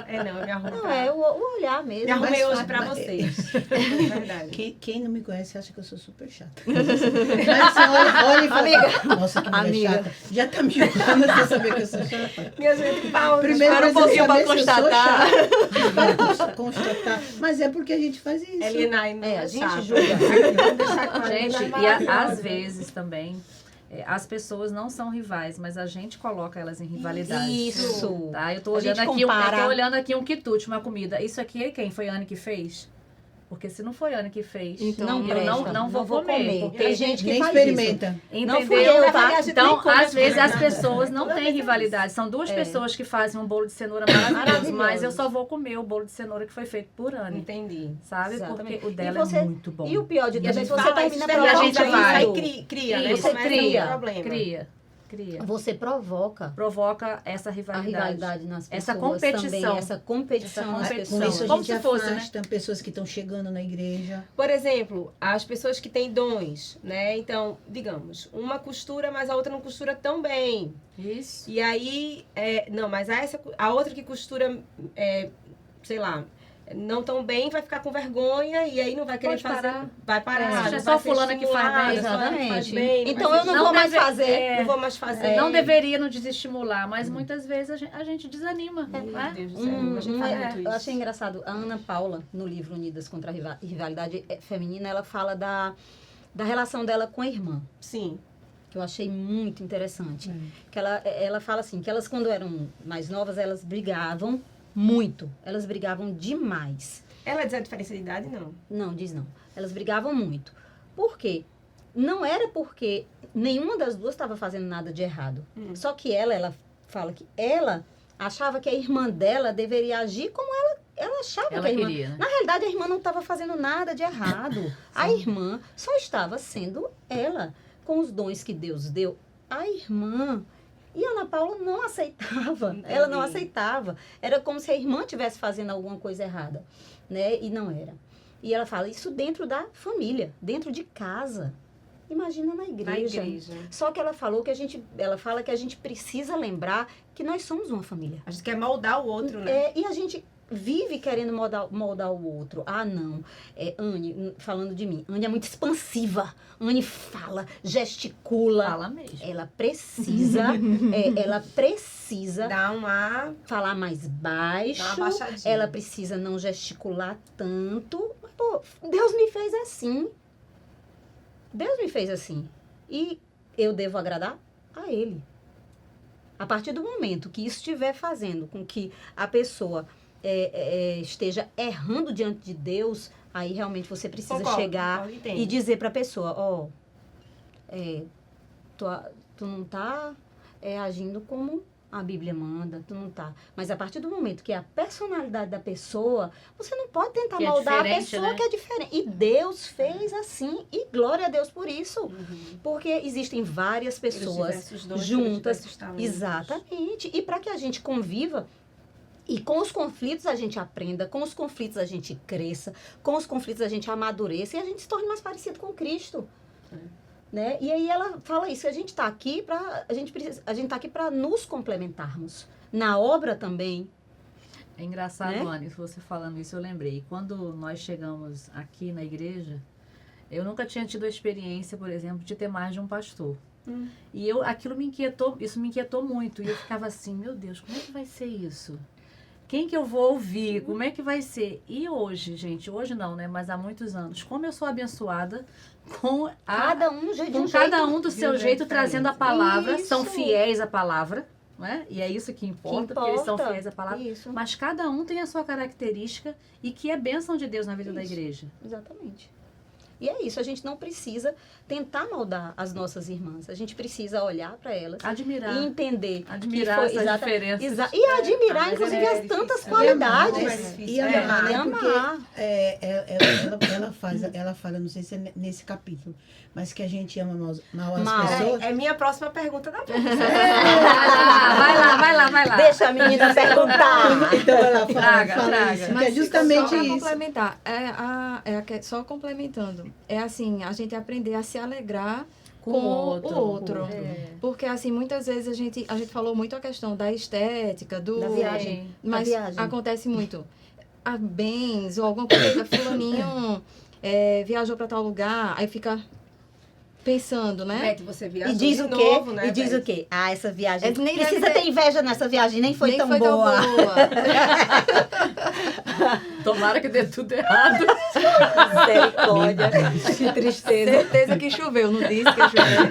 Speaker 1: Não, eu me arrumo.
Speaker 2: Não, o olhar mesmo.
Speaker 1: Me arrumei hoje pra vocês. É verdade.
Speaker 3: Quem não me conhece acha que eu sou super chata. Mas você olha e fala: amiga, nossa, que mulher chata. Já tá me julgando pra saber que eu sou chata.
Speaker 1: Minha gente, Paulo,
Speaker 3: primeiro
Speaker 4: para um pouquinho pra constatar.
Speaker 3: Para constatar. Mas é porque a gente faz isso.
Speaker 1: A gente
Speaker 2: julga.
Speaker 1: Vamos deixar claro.
Speaker 5: Gente, e às vezes também, as pessoas não são rivais, mas a gente coloca elas em rivalidade.
Speaker 2: Isso.
Speaker 5: Tá? Eu tô olhando aqui um quitute, uma comida. Isso aqui, quem foi a Anne que fez? Porque se não foi a Anne que fez,
Speaker 2: então,
Speaker 5: eu não vou comer. Porque
Speaker 2: tem gente que
Speaker 3: nem
Speaker 2: faz
Speaker 3: experimenta.
Speaker 2: Isso.
Speaker 5: Entendeu?
Speaker 2: Não fui eu, tá?
Speaker 5: Então, às vezes as pessoas não têm rivalidade. São duas pessoas que fazem um bolo de cenoura maravilhoso, mas eu só vou comer o bolo de cenoura que foi feito por Anne.
Speaker 1: Entendi.
Speaker 5: Sabe?
Speaker 2: Exatamente.
Speaker 5: Porque o dela é muito bom.
Speaker 2: E o pior de tudo é que você termina
Speaker 1: provocando. E a gente vai
Speaker 2: isso.
Speaker 1: cria, né?
Speaker 5: Isso,
Speaker 1: Cria.
Speaker 2: Você provoca
Speaker 5: essa
Speaker 2: a
Speaker 5: rivalidade.
Speaker 2: rivalidade nas pessoas
Speaker 5: Essa competição.
Speaker 2: também, essa competição nas pessoas.
Speaker 3: Com isso a
Speaker 5: Como
Speaker 3: gente
Speaker 5: se fosse,
Speaker 3: afasta pessoas que estão chegando na igreja.
Speaker 1: Por exemplo, as pessoas que têm dons, né? Então, digamos, uma costura, mas a outra não costura tão bem.
Speaker 5: Isso.
Speaker 1: E aí, mas a outra que costura, sei lá, não tão bem, vai ficar com vergonha e aí não vai querer fazer. Vai parar.
Speaker 5: É só fulana que faz bem.
Speaker 2: Exatamente. Então eu não vou mais fazer.
Speaker 1: Não vou mais fazer.
Speaker 5: Não deveria nos desestimular, mas muitas vezes a gente desanima.
Speaker 1: Meu Deus do céu, a gente faz muito isso.
Speaker 2: Eu achei engraçado. A Ana Paula, no livro Unidas contra a Rivalidade Feminina, ela fala da relação dela com a irmã.
Speaker 1: Sim.
Speaker 2: Que eu achei muito interessante. Que ela fala assim, que elas quando eram mais novas, elas brigavam muito. Elas brigavam demais.
Speaker 1: Ela diz a diferença de idade, não?
Speaker 2: Não, diz não. Elas brigavam muito. Por quê? Não era porque nenhuma das duas estava fazendo nada de errado. Só que ela fala que ela achava que a irmã dela deveria agir como ela achava que a irmã...
Speaker 5: queria, né?
Speaker 2: Na realidade, a irmã não estava fazendo nada de errado. A irmã só estava sendo ela, com os dons que Deus deu. A irmã E a Ana Paula não aceitava.
Speaker 1: Entendi.
Speaker 2: Ela não aceitava. Era como se a irmã estivesse fazendo alguma coisa errada, né? E não era. E ela fala, isso dentro da família, dentro de casa. Imagina na igreja. Só que ela falou que ela fala que a gente precisa lembrar que nós somos uma família.
Speaker 1: A gente quer moldar o outro, né?
Speaker 2: E a gente vive querendo moldar o outro. Ah, não. Anne, falando de mim, Anne é muito expansiva. Anne fala, gesticula.
Speaker 5: Fala mesmo.
Speaker 2: Ela precisa, falar mais baixo.
Speaker 1: Dá uma baixadinha.
Speaker 2: Ela precisa não gesticular tanto. Mas, pô, Deus me fez assim. Deus me fez assim. E eu devo agradar a Ele. A partir do momento que isso estiver fazendo com que a pessoa esteja errando diante de Deus, aí realmente você precisa chegar e dizer para a pessoa, tu não tá agindo como a Bíblia manda, tu não tá. Mas a partir do momento que é a personalidade da pessoa, você não pode tentar moldar a pessoa, né? Que é diferente. E Deus fez assim, e glória a Deus por isso. Uhum. Porque existem várias pessoas juntas. Exatamente. E para que a gente conviva, e com os conflitos a gente aprenda, com os conflitos a gente cresça, com os conflitos a gente amadureça e a gente se torne mais parecido com Cristo. Né? E aí ela fala isso, que a gente está aqui para nos complementarmos. Na obra também.
Speaker 5: É engraçado, né? Anne, você falando isso, eu lembrei. Quando nós chegamos aqui na igreja, eu nunca tinha tido a experiência, por exemplo, de ter mais de um pastor. E aquilo me inquietou muito. E eu ficava assim, meu Deus, como é que vai ser isso? Quem que eu vou ouvir? Como é que vai ser? E hoje, gente, hoje não, né? Mas há muitos anos, como eu sou abençoada com
Speaker 2: cada um
Speaker 5: do seu jeito trazendo a palavra, isso. São fiéis à palavra, né? E é isso que importa, porque eles são fiéis à palavra. Isso. Mas cada um tem a sua característica e que é bênção de Deus na vida da igreja.
Speaker 2: Exatamente. E é isso, a gente não precisa tentar moldar as nossas irmãs. A gente precisa olhar para elas.
Speaker 5: Admirar.
Speaker 2: E entender.
Speaker 5: Admirar essas diferenças.
Speaker 2: E admirar, inclusive, as tantas qualidades.
Speaker 3: E amar. Ela fala, não sei se é nesse capítulo, mas que a gente ama mal as pessoas.
Speaker 1: É minha próxima pergunta da vida.
Speaker 5: Vai lá.
Speaker 2: Deixa a menina perguntar.
Speaker 3: Então ela
Speaker 5: traga.
Speaker 3: Isso,
Speaker 4: mas
Speaker 3: é justamente
Speaker 4: só
Speaker 3: isso.
Speaker 4: Complementar. Só complementando. É assim, a gente aprender a se alegrar com o outro. Porque, assim, muitas vezes a gente falou muito a questão da estética, da
Speaker 2: viagem.
Speaker 4: Mas acontece muito. A bens ou alguma coisa, fulaninho viajou para tal lugar, aí fica pensando, né?
Speaker 1: Você viajou
Speaker 2: e diz
Speaker 1: de
Speaker 2: o quê?
Speaker 1: novo, né,
Speaker 2: e diz o quê? Ah, essa viagem.
Speaker 4: Nem
Speaker 2: precisa ter inveja nessa viagem, nem foi tão boa.
Speaker 5: Tomara que dê tudo errado.
Speaker 2: Misericórdia. Que tristeza.
Speaker 4: Certeza que choveu, não disse que choveu.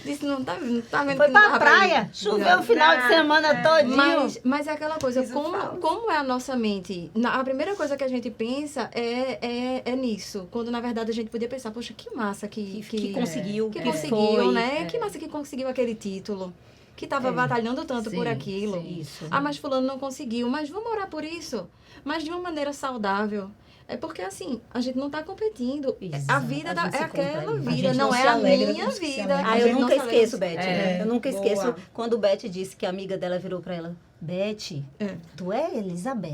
Speaker 4: Disse, não tá vendo.
Speaker 2: Foi pra praia. Choveu o final de semana todinho.
Speaker 4: Mas é aquela coisa, como é a nossa mente? A primeira coisa que a gente pensa é nisso. Quando, na verdade, a gente podia pensar, poxa, que massa que
Speaker 2: conseguiu.
Speaker 4: Que conseguiu, né? Que massa que conseguiu aquele título. Que estava batalhando tanto por aquilo.
Speaker 2: Isso.
Speaker 4: Ah, mas fulano não conseguiu. Mas vamos orar por isso. Mas de uma maneira saudável. É porque, assim, a gente não está competindo.
Speaker 2: Exato.
Speaker 4: A vida é aquela vida, não é a minha vida.
Speaker 2: Eu nunca esqueço, Beth. Eu nunca esqueço quando Beth disse que a amiga dela virou para ela. Beth, tu é Elizabeth,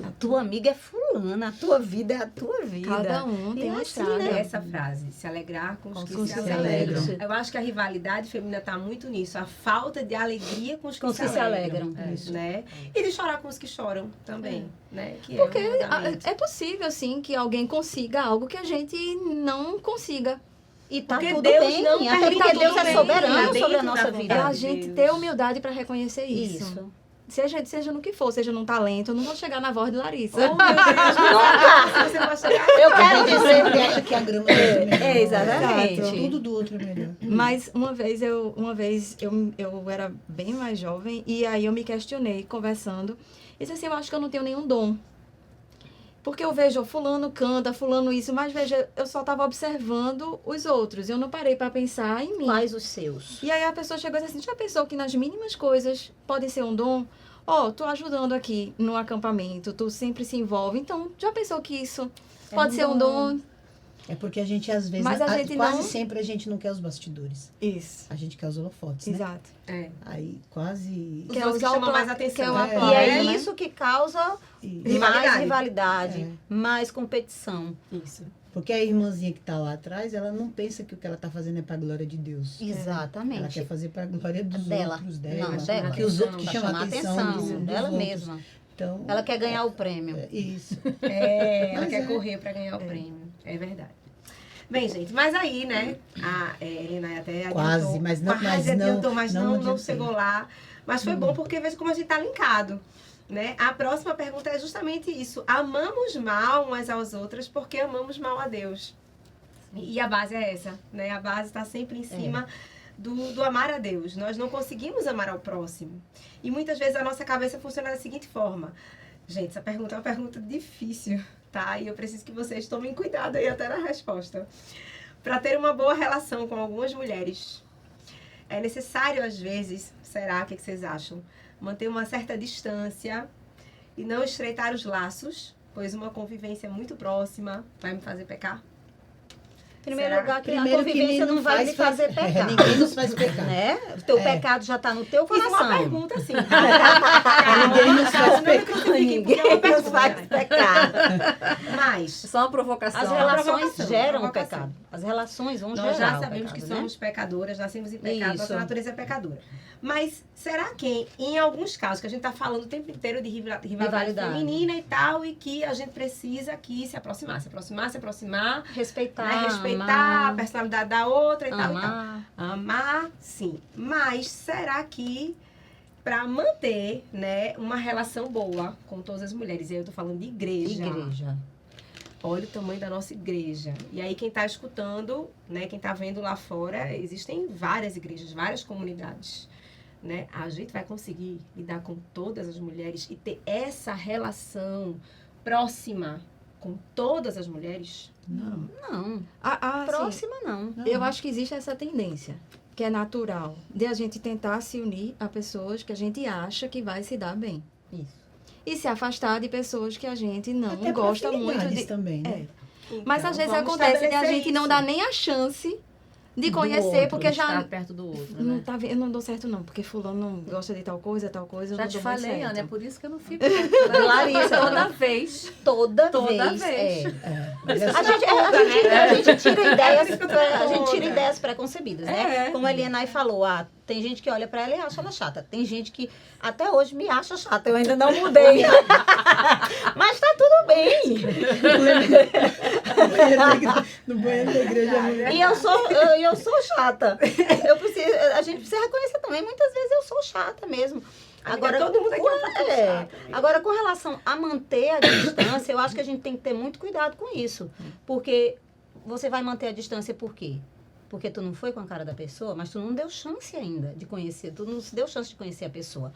Speaker 2: a tua amiga é fulana, a tua vida é a tua vida.
Speaker 4: Cada um tem uma estrada.
Speaker 1: Né? Essa frase, se alegrar com os que se alegram. Eu acho que a rivalidade feminina está muito nisso, a falta de alegria com os que se alegram. Né? E de chorar com os que choram também. Né? Que
Speaker 4: porque é possível, sim, que alguém consiga algo que a gente não consiga.
Speaker 2: E tá tudo bem, até porque Deus é soberano sobre a nossa vida.
Speaker 4: É a gente ter humildade para reconhecer isso. Seja no que for, seja num talento, eu não vou chegar na voz de Larissa.
Speaker 2: Oh, meu Deus, nunca! Você vai chegar. Eu quero dizer
Speaker 3: que acha que a grama é melhor.
Speaker 2: Exatamente.
Speaker 3: Tudo do outro é melhor.
Speaker 4: Mas uma vez eu era bem mais jovem e aí eu me questionei conversando. E disse assim, eu acho que eu não tenho nenhum dom. Porque eu vejo, fulano canta, fulano isso, mas veja, eu só estava observando os outros. Eu não parei para pensar em mim.
Speaker 2: Quais os seus?
Speaker 4: E aí a pessoa chegou e disse assim, já pensou que nas mínimas coisas pode ser um dom? Tô ajudando aqui no acampamento, tu sempre se envolve. Então, já pensou que isso pode ser um dom?
Speaker 3: É porque a gente, às vezes,
Speaker 4: Mas a gente
Speaker 3: quase
Speaker 4: não...
Speaker 3: sempre a gente não quer os bastidores.
Speaker 4: Isso.
Speaker 3: A gente quer os holofotes, né?
Speaker 4: Exato.
Speaker 3: Aí quase...
Speaker 1: Quer usar chamar mais atenção.
Speaker 2: E é isso que causa mais rivalidade, mais competição.
Speaker 1: Isso.
Speaker 3: Porque a irmãzinha que está lá atrás, ela não pensa que o que ela está fazendo é para a glória de Deus.
Speaker 2: Exatamente.
Speaker 3: Ela quer fazer para a glória dos outros dela.
Speaker 2: Não, dela.
Speaker 3: Que os outros que chamam a
Speaker 2: atenção dela
Speaker 3: outros.
Speaker 2: mesma.
Speaker 3: Então,
Speaker 2: ela quer ganhar o prêmio.
Speaker 3: Isso.
Speaker 1: Ela quer correr para ganhar o prêmio. É verdade. Bem, gente, mas aí, né? A Helena até adiantou.
Speaker 3: Quase, mas não
Speaker 1: chegou lá. Mas foi bom porque veja como a gente tá linkado. Né? A próxima pergunta é justamente isso. Amamos mal umas às outras porque amamos mal a Deus. E a base é essa, né? A base está sempre em cima do amar a Deus. Nós não conseguimos amar ao próximo. E muitas vezes a nossa cabeça funciona da seguinte forma. Gente, essa pergunta é uma pergunta difícil, tá? E eu preciso que vocês tomem cuidado aí até na resposta. Para ter uma boa relação com algumas mulheres, é necessário, às vezes, será, o que vocês acham? Manter uma certa distância e não estreitar os laços, pois uma convivência muito próxima vai me fazer pecar?
Speaker 2: Em primeiro lugar, que a convivência não vai me fazer pecar.
Speaker 3: Ninguém nos faz pecar.
Speaker 2: Né? O teu pecado já está no teu coração.
Speaker 1: Fiz uma pergunta assim.
Speaker 3: Ninguém nos faz pecar.
Speaker 2: Ninguém nos faz pecar.
Speaker 1: Mas
Speaker 5: só uma provocação.
Speaker 2: As relações geram o pecado. As relações vão gerar.
Speaker 1: Nós já sabemos
Speaker 2: pecado,
Speaker 1: que somos pecadoras, nascemos em pecado,
Speaker 2: Isso.
Speaker 1: nossa natureza é pecadora. Mas será que, em alguns casos, que a gente está falando o tempo inteiro de rivalidade feminina e tal, e que a gente precisa aqui se aproximar,
Speaker 2: respeitar,
Speaker 1: né? Respeitar a personalidade da outra e tal e tal.
Speaker 2: amar.
Speaker 1: Amar, sim. Mas será que para manter, né, uma relação boa com todas as mulheres, e aí eu tô falando de igreja. Olha o tamanho da nossa igreja. E aí quem está escutando, né, quem está vendo lá fora, existem várias igrejas, várias comunidades. Né? A gente vai conseguir lidar com todas as mulheres e ter essa relação próxima com todas as mulheres?
Speaker 3: Não.
Speaker 2: Próxima não.
Speaker 4: Eu acho que existe essa tendência, que é natural, de a gente tentar se unir a pessoas que a gente acha que vai se dar bem.
Speaker 2: Isso.
Speaker 4: E se afastar de pessoas que a gente não
Speaker 3: Até
Speaker 4: gosta muito de...
Speaker 3: também, né?
Speaker 1: Então,
Speaker 4: Mas às vezes
Speaker 1: vamos
Speaker 4: acontece de a
Speaker 1: estabelecer
Speaker 4: gente não
Speaker 1: isso.
Speaker 4: dar nem a chance de
Speaker 3: Do
Speaker 4: conhecer,
Speaker 3: outro,
Speaker 4: porque já...
Speaker 5: Estar perto do outro,
Speaker 4: Não
Speaker 5: né?
Speaker 4: tá, eu não dou certo não, porque fulano não gosta de tal coisa, eu
Speaker 5: Já
Speaker 4: não
Speaker 5: te
Speaker 4: dou muito
Speaker 5: falei,
Speaker 4: certo.
Speaker 5: Ana, é por isso que eu não fico.
Speaker 2: Larissa,
Speaker 5: toda vez.
Speaker 2: Toda
Speaker 5: Toda
Speaker 2: vez.
Speaker 5: vez.
Speaker 3: Mas
Speaker 2: A gente tira ideias pré-concebidas, né? Como a Eliana falou, tem gente que olha pra ela e acha ela chata. Tem gente que até hoje me acha chata. Eu ainda não mudei. Mas tá tudo bem.
Speaker 3: no banheiro da igreja.
Speaker 2: E eu sou chata. A gente precisa reconhecer também. Muitas vezes eu sou chata mesmo. Agora,
Speaker 1: todo mundo aqui
Speaker 2: agora, com relação a manter a distância, eu acho que a gente tem que ter muito cuidado com isso. Porque você vai manter a distância por quê? Porque tu não foi com a cara da pessoa, mas tu não deu chance ainda de conhecer. Tu não deu chance de conhecer a pessoa.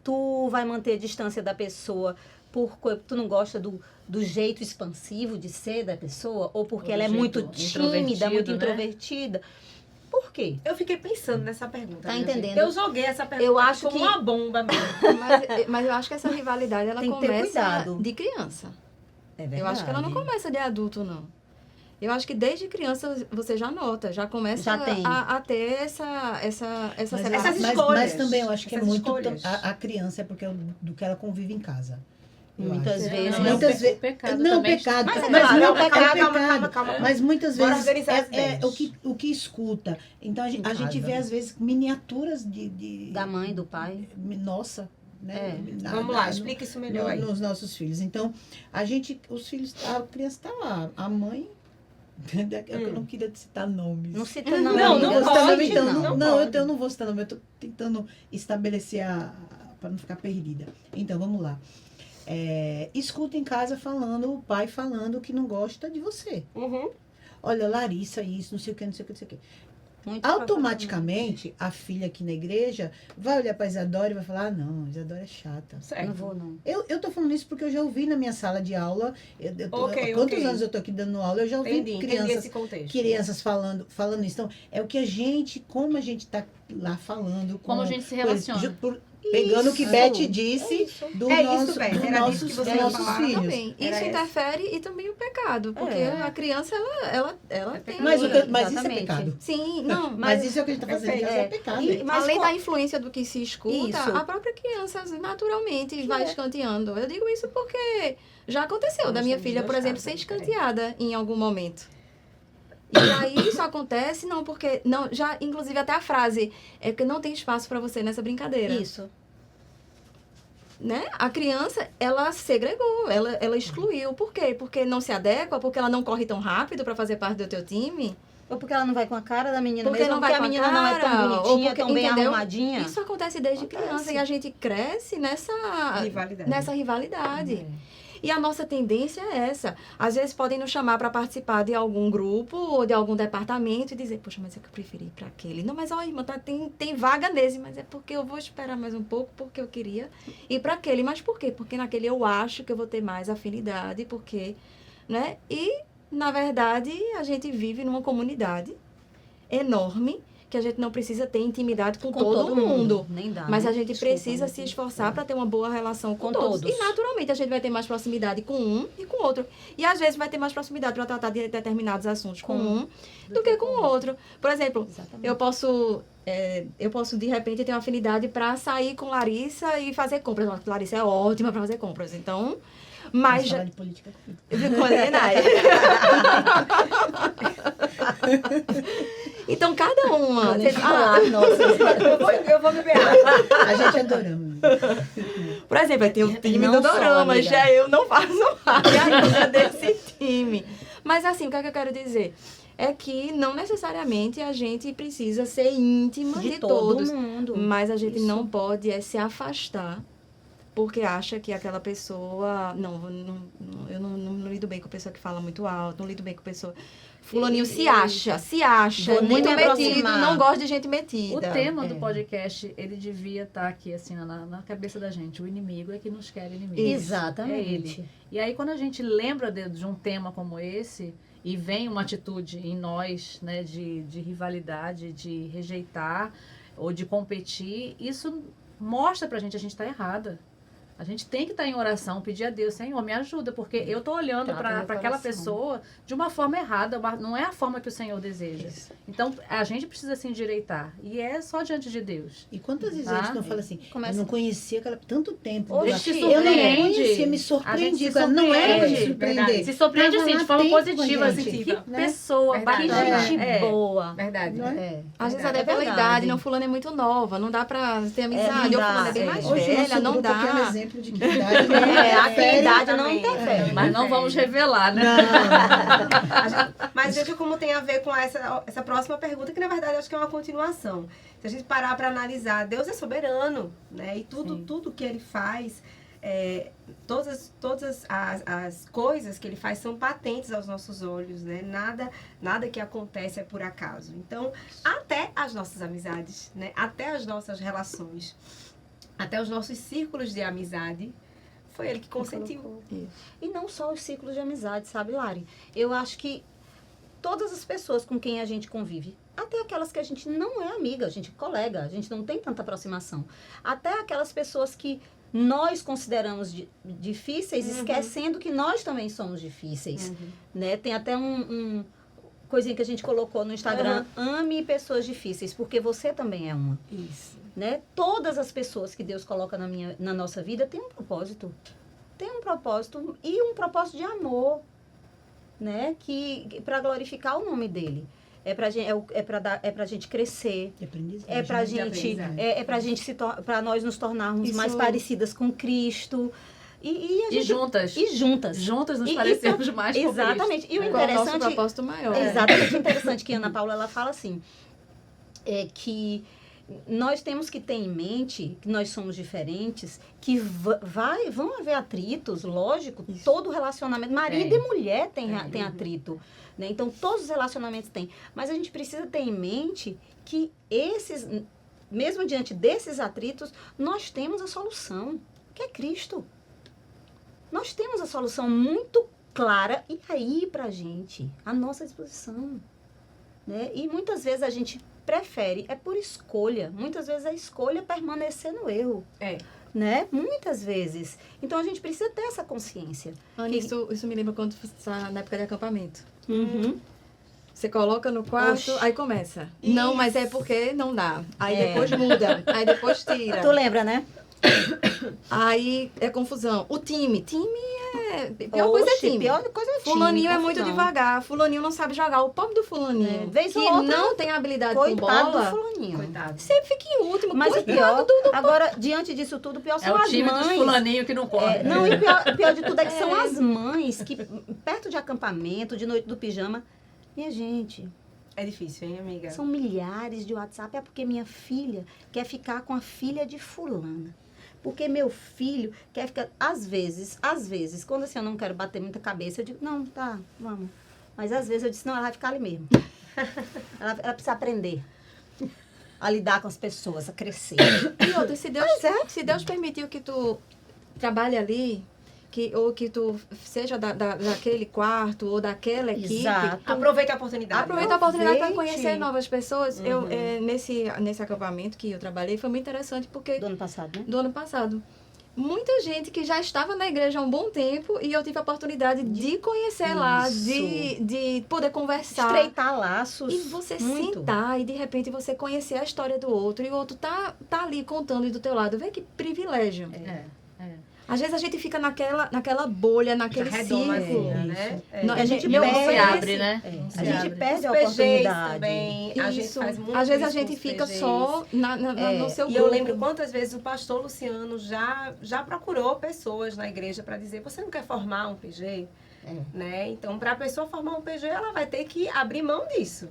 Speaker 2: Tu vai manter a distância da pessoa porque tu não gosta do jeito expansivo de ser da pessoa, ou porque ela é muito tímida, muito introvertida. Por quê?
Speaker 1: Eu fiquei pensando nessa pergunta.
Speaker 2: Tá
Speaker 1: né,
Speaker 2: entendendo?
Speaker 1: gente? Eu joguei essa pergunta
Speaker 2: Eu acho
Speaker 1: como
Speaker 2: que-
Speaker 1: uma bomba mesmo.
Speaker 4: Mas eu acho que essa rivalidade, ela
Speaker 2: Tem que ter
Speaker 4: começa
Speaker 2: cuidado.
Speaker 4: de criança.
Speaker 2: É verdade.
Speaker 4: Eu acho que ela não começa de adulto, não. Eu acho que desde criança você já nota, já começa
Speaker 2: Já tem.
Speaker 4: a ter essa separação.
Speaker 1: escolhas.
Speaker 3: Mas também eu acho que é
Speaker 1: Essas
Speaker 3: muito...
Speaker 1: escolhas.
Speaker 3: A criança é porque do que ela convive em casa. Eu
Speaker 2: Muitas
Speaker 3: acho.
Speaker 2: vezes.
Speaker 3: Muitas vezes.
Speaker 5: O pecado
Speaker 3: Não,
Speaker 5: também
Speaker 3: pecado.
Speaker 2: Mas é
Speaker 3: Mas
Speaker 2: claro,
Speaker 3: não,
Speaker 2: é um pecado.
Speaker 1: Calma.
Speaker 3: Mas muitas
Speaker 1: Bora
Speaker 3: vezes
Speaker 1: organizar as
Speaker 3: é
Speaker 1: ideias.
Speaker 3: o que escuta. Então a gente
Speaker 2: casa.
Speaker 3: vê, às vezes, miniaturas de
Speaker 2: Da mãe, do pai.
Speaker 3: Nossa. Né?
Speaker 1: Vamos lá, explica isso melhor aí.
Speaker 3: Nos nossos filhos. Então, os filhos, a criança está lá. A mãe. Eu não queria citar nomes.
Speaker 2: Não cita não.
Speaker 1: Não
Speaker 2: amiga.
Speaker 3: vou citar
Speaker 1: pode,
Speaker 3: nome, então.
Speaker 1: não pode.
Speaker 3: Eu não vou citar nome. Eu estou tentando estabelecer para não ficar perdida. Então, vamos lá. Escuta em casa o pai falando que não gosta de você.
Speaker 1: Uhum.
Speaker 3: Olha, Larissa, isso, não sei o que, não sei o que, não sei o que.
Speaker 2: Muito
Speaker 3: Automaticamente, a filha aqui na igreja vai olhar para Isadora e vai falar, não, Isadora é chata.
Speaker 1: Certo.
Speaker 2: Não vou, não.
Speaker 3: Eu tô falando isso porque eu já ouvi na minha sala de aula.
Speaker 1: Ok,
Speaker 3: quantos
Speaker 1: ok.
Speaker 3: anos eu tô aqui dando aula? Eu já ouvi
Speaker 1: Entendi esse contexto.
Speaker 3: crianças falando isso. Então, é o que como a gente tá lá falando.
Speaker 5: Como a gente se relaciona.
Speaker 3: Pegando o que Beth disse dos nossos filhos.
Speaker 4: Também. Isso interfere e também o pecado, porque a criança, ela tem...
Speaker 3: Mas isso é pecado.
Speaker 4: Sim, não.
Speaker 3: Mas isso é o que a gente está fazendo, é pecado.
Speaker 4: Mas além da influência do que se escuta, a própria criança naturalmente vai escanteando. Eu digo isso porque já aconteceu da minha filha, por exemplo, ser escanteada em algum momento. E aí isso acontece, inclusive até a frase, é porque não tem espaço para você nessa brincadeira.
Speaker 2: Isso.
Speaker 4: Né? A criança, ela segregou, ela excluiu. Por quê? Porque não se adequa, porque ela não corre tão rápido para fazer parte do teu time.
Speaker 2: Ou porque ela não vai com a cara da menina
Speaker 4: porque
Speaker 2: mesmo,
Speaker 4: não vai
Speaker 2: porque a menina não é tão bonitinha, tão bem arrumadinha.
Speaker 4: Isso acontece desde criança e a gente cresce nessa rivalidade. E a nossa tendência é essa. Às vezes podem nos chamar para participar de algum grupo ou de algum departamento e dizer, poxa, mas é que eu preferi ir para aquele. Não, mas ó, irmã, tem vaga nesse, mas é porque eu vou esperar mais um pouco, porque eu queria ir para aquele. Mas por quê? Porque naquele eu acho que eu vou ter mais afinidade, porque, né? E, na verdade, a gente vive numa comunidade enorme, que a gente não precisa ter intimidade com todo mundo.
Speaker 2: Nem dá,
Speaker 4: mas a gente precisa se esforçar para ter uma boa relação com todos. E, naturalmente, a gente vai ter mais proximidade com um e com o outro. E, às vezes, vai ter mais proximidade para tratar de determinados assuntos com um do que com o outro. Por exemplo, eu posso, de repente, ter uma afinidade para sair com Larissa e fazer compras. Larissa é ótima para fazer compras. Então... Mas
Speaker 3: falar de política
Speaker 4: então, cada uma.
Speaker 2: Eu vou beber água.
Speaker 3: A gente adoramos.
Speaker 4: Por exemplo, vai ter o time do Dorama, já eu não faço parte ainda desse time. Mas assim, o que é que eu quero dizer? É que não necessariamente a gente precisa ser íntima de todos.
Speaker 2: Mundo.
Speaker 4: Mas a gente não pode se afastar porque acha que aquela pessoa... eu não lido bem com pessoa que fala muito alto, não lido bem com pessoa... Fulaninho se acha muito metido, não gosta de gente metida.
Speaker 5: O tema do podcast, ele devia estar aqui, assim, na cabeça da gente. O inimigo é que nos quer inimigos.
Speaker 2: Exatamente.
Speaker 5: É ele. E aí, quando a gente lembra de um tema como esse, e vem uma atitude em nós, né, de rivalidade, de rejeitar ou de competir, isso mostra pra gente a gente tá errada. A gente tem que estar em oração, pedir a Deus, Senhor, me ajuda, porque eu estou olhando para aquela pessoa de uma forma errada, não é a forma que o Senhor deseja. Isso. Então, a gente precisa se endireitar. E é só diante de Deus.
Speaker 3: E quantas vezes a gente não fala assim, eu não conhecia aquela tanto tempo.
Speaker 5: Eu não
Speaker 3: conhecia, me surpreendi. Não era para me surpreender.
Speaker 5: Se surpreende, assim, de forma positiva. Assim, que pessoa bacana.
Speaker 2: Gente boa.
Speaker 1: Verdade.
Speaker 4: Às vezes até pela idade, não, fulana é muito nova, não dá para ter amizade, ou fulana é bem mais velha, não dá.
Speaker 3: De que idade
Speaker 2: a idade não interfere.
Speaker 5: Mas não vamos revelar, né?
Speaker 1: Mas veja como tem a ver com essa próxima pergunta, que na verdade eu acho que é uma continuação. Se a gente parar para analisar, Deus é soberano, né? E tudo que Ele faz, todas as coisas que Ele faz são patentes aos nossos olhos, né? Nada que acontece é por acaso. Então, até as nossas amizades, né? Até as nossas relações, até os nossos círculos de amizade, foi Ele que consentiu.
Speaker 2: E não só os círculos de amizade, sabe, Lari? Eu acho que todas as pessoas com quem a gente convive, até aquelas que a gente não é amiga, a gente é colega, a gente não tem tanta aproximação, até aquelas pessoas que nós consideramos difíceis, esquecendo que nós também somos difíceis, né? Tem até coisinha que a gente colocou no Instagram, ame pessoas difíceis, porque você também é uma.
Speaker 1: Isso.
Speaker 2: Né? Todas as pessoas que Deus coloca na nossa vida têm um propósito. Tem um propósito e um propósito de amor, né? Que para glorificar o nome dele. É pra gente crescer. É pra gente para nós nos tornarmos mais parecidas com Cristo.
Speaker 5: E juntas. Juntas nos parecemos mais com Cristo.
Speaker 2: Exatamente. E o interessante,
Speaker 4: nosso propósito maior.
Speaker 2: Exatamente. O interessante que Ana Paula ela fala assim, que nós temos que ter em mente que nós somos diferentes, que vão haver atritos, lógico, todo relacionamento, marido e mulher tem atrito, né? Então, todos os relacionamentos têm. Mas a gente precisa ter em mente que mesmo diante desses atritos, nós temos a solução, que é Cristo. Nós temos a solução muito clara e aí pra gente, à nossa disposição, né? E muitas vezes a gente prefere, é por escolha. Muitas vezes a escolha é permanecer no erro. Né? Muitas vezes. Então, a gente precisa ter essa consciência.
Speaker 4: Ana, isso me lembra quando você está na época de acampamento.
Speaker 2: Uhum.
Speaker 4: Você coloca no quarto, aí começa.
Speaker 2: Isso.
Speaker 4: Não, mas é porque não dá. Aí depois muda, aí depois tira.
Speaker 2: Tu lembra, né?
Speaker 4: Aí é confusão. O time pior coisa é time.
Speaker 2: Pior coisa é time.
Speaker 4: Fulaninho é muito devagar, fulaninho não sabe jogar. O pobre do fulaninho,
Speaker 2: vez
Speaker 4: que
Speaker 2: ou outra,
Speaker 4: não tem habilidade com
Speaker 2: coitado
Speaker 4: bola,
Speaker 2: do fulaninho.
Speaker 5: Coitado.
Speaker 4: sempre fica em último.
Speaker 2: Mas o pior, agora, diante disso tudo, o pior são
Speaker 5: É o
Speaker 2: as
Speaker 5: time dos
Speaker 2: mães.
Speaker 5: fulaninho que não corre.
Speaker 2: Não, e o pior de tudo é que são as mães que, perto de acampamento, de noite do pijama, minha gente,
Speaker 1: É difícil, hein, amiga?
Speaker 2: são milhares de WhatsApp. É porque minha filha quer ficar com a filha de fulana. Porque meu filho quer ficar... Às vezes, quando assim, eu não quero bater muita cabeça, eu digo, não, tá, vamos. Mas às vezes eu disse, não, ela vai ficar ali mesmo. ela precisa aprender a lidar com as pessoas, a crescer.
Speaker 4: E outra, se Deus permitiu que tu trabalhe ali, ou que tu seja daquele quarto ou daquela equipe.
Speaker 2: Exato.
Speaker 1: Aproveita a oportunidade.
Speaker 4: Aproveita a oportunidade para
Speaker 2: Aproveite.
Speaker 4: conhecer novas pessoas. Eu, nesse acampamento que eu trabalhei, foi muito interessante porque...
Speaker 2: Do ano passado, né?
Speaker 4: Do ano passado. Muita gente que já estava na igreja há um bom tempo e eu tive a oportunidade de conhecer lá, de poder conversar.
Speaker 2: Estreitar laços.
Speaker 4: E você
Speaker 2: muito.
Speaker 4: sentar e de repente você conhecer a história do outro e o outro tá ali contando do teu lado. Vê que privilégio. Às vezes a gente fica naquela bolha, naquele círculo.
Speaker 1: Né?
Speaker 2: A gente
Speaker 5: Não
Speaker 2: perde,
Speaker 5: se abre, né?
Speaker 2: A gente perde a
Speaker 1: Os PGs
Speaker 2: oportunidade.
Speaker 1: também. A gente
Speaker 4: Isso.
Speaker 1: faz muito
Speaker 4: Às vezes a
Speaker 1: isso com
Speaker 4: gente
Speaker 1: os
Speaker 4: fica
Speaker 1: PGs.
Speaker 4: só no seu
Speaker 1: E
Speaker 4: grupo.
Speaker 1: eu lembro quantas vezes o pastor Luciano já procurou pessoas na igreja para dizer, você não quer formar um PG? Né? Então, para a pessoa formar um PG, ela vai ter que abrir mão disso.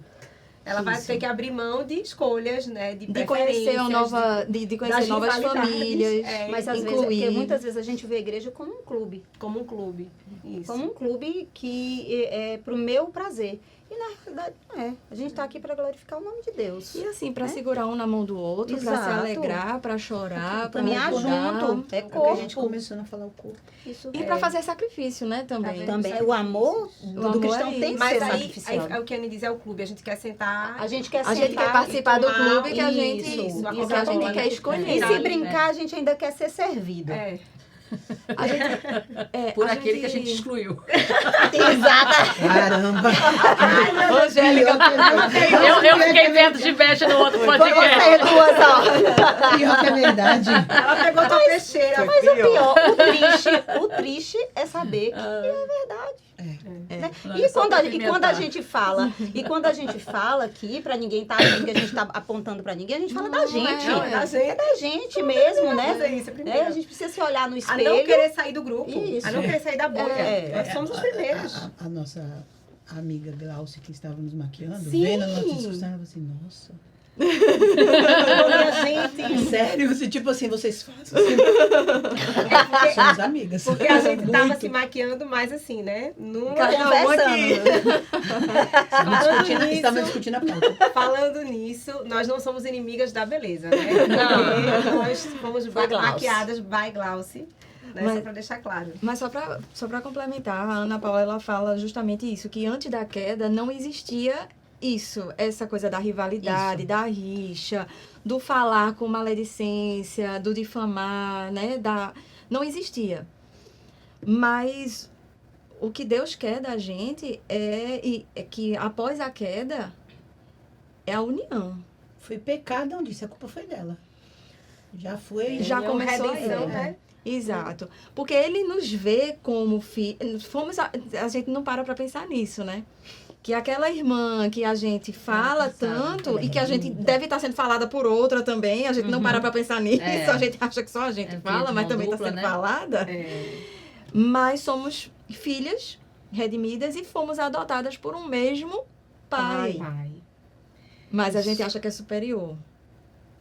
Speaker 1: Ela vai ter que abrir mão de escolhas, né? De
Speaker 4: conhecer de conhecer novas famílias.
Speaker 2: Mas às vezes, porque muitas vezes a gente vê a igreja como um clube.
Speaker 1: Como um clube. Isso.
Speaker 2: Como um clube que é pro meu prazer. E na realidade não é. A gente está aqui para glorificar o nome de Deus.
Speaker 4: E assim, para segurar um na mão do outro, para se
Speaker 2: Exato.
Speaker 4: alegrar, para chorar, para
Speaker 2: Caminhar junto. É
Speaker 3: Porque a gente
Speaker 2: corpo.
Speaker 3: começou a falar o corpo.
Speaker 2: Isso.
Speaker 4: E para fazer sacrifício, né, também.
Speaker 2: Também. O amor do
Speaker 4: amor
Speaker 2: cristão
Speaker 4: é
Speaker 2: tem que
Speaker 1: Mas
Speaker 2: ser
Speaker 1: aí
Speaker 2: sacrificial.
Speaker 1: é o que a Anne diz, é o clube. A gente quer sentar.
Speaker 2: A gente quer
Speaker 4: A gente quer
Speaker 2: sentar
Speaker 4: participar
Speaker 2: e
Speaker 4: do
Speaker 2: tomar
Speaker 4: clube que a gente,
Speaker 2: isso,
Speaker 1: a
Speaker 4: que a gente
Speaker 1: Coca-Cola,
Speaker 4: quer
Speaker 1: né?
Speaker 4: escolher.
Speaker 2: E se
Speaker 1: Verdade,
Speaker 2: brincar, a gente ainda quer ser servido.
Speaker 4: A gente,
Speaker 5: Por aquele que a gente excluiu.
Speaker 2: Exato.
Speaker 3: Caramba!
Speaker 4: Angélica,
Speaker 5: Eu fiquei vendo de inveja no outro
Speaker 2: Vocês
Speaker 5: podcast.
Speaker 2: duas, ó.
Speaker 3: Pior que é verdade.
Speaker 1: Ela pegou tua peixeira.
Speaker 2: Mas o pior, o triste é saber que é verdade. Né? E quando a gente fala aqui, pra ninguém tá achando que a gente tá apontando pra ninguém, a gente fala da gente. É da gente mesmo, né?
Speaker 1: Fazer isso primeiro.
Speaker 2: A gente precisa se olhar no
Speaker 1: A
Speaker 2: espelho.
Speaker 1: não querer sair do grupo.
Speaker 2: Isso.
Speaker 1: A não querer sair da bolha.
Speaker 2: É.
Speaker 1: Nós somos os primeiros.
Speaker 3: A nossa amiga Glaucia, que estava nos maquiando,
Speaker 2: Sim.
Speaker 3: vendo a nossa discussão, ela falou assim, nossa...
Speaker 1: Minha gente.
Speaker 3: Sério? Assim, tipo assim, vocês fazem? Somos amigas.
Speaker 1: Porque a gente tava
Speaker 3: Muito.
Speaker 1: se maquiando mais assim, né?
Speaker 3: Estamos discutindo a pauta.
Speaker 1: Falando nisso, nós não somos inimigas da beleza, né?
Speaker 2: Não.
Speaker 1: Nós fomos
Speaker 2: By Glaucia.
Speaker 1: maquiadas by Glaucia. Né?
Speaker 4: Mas-
Speaker 1: Só pra deixar claro.
Speaker 4: Mas só pra complementar, a Ana Paula ela fala justamente isso, que antes da queda não existia isso, essa coisa da rivalidade, da rixa, do falar com maledicência, do difamar, né? Não existia. Mas o que Deus quer da gente é que após a queda é a união.
Speaker 3: Foi pecado, não disse, a culpa foi dela. Já foi.
Speaker 4: Já
Speaker 1: É uma
Speaker 4: começou
Speaker 1: redenção,
Speaker 4: aí.
Speaker 1: né?
Speaker 4: Exato. Porque ele nos vê como filhos. A gente não para pensar nisso, né? Que aquela irmã que a gente fala tanto e que a gente deve estar sendo falada por outra também, a gente não para pensar nisso, a gente acha que só a gente fala, mas também está sendo falada. Mas somos filhas redimidas e fomos adotadas por um mesmo pai. Mas a gente acha que é superior.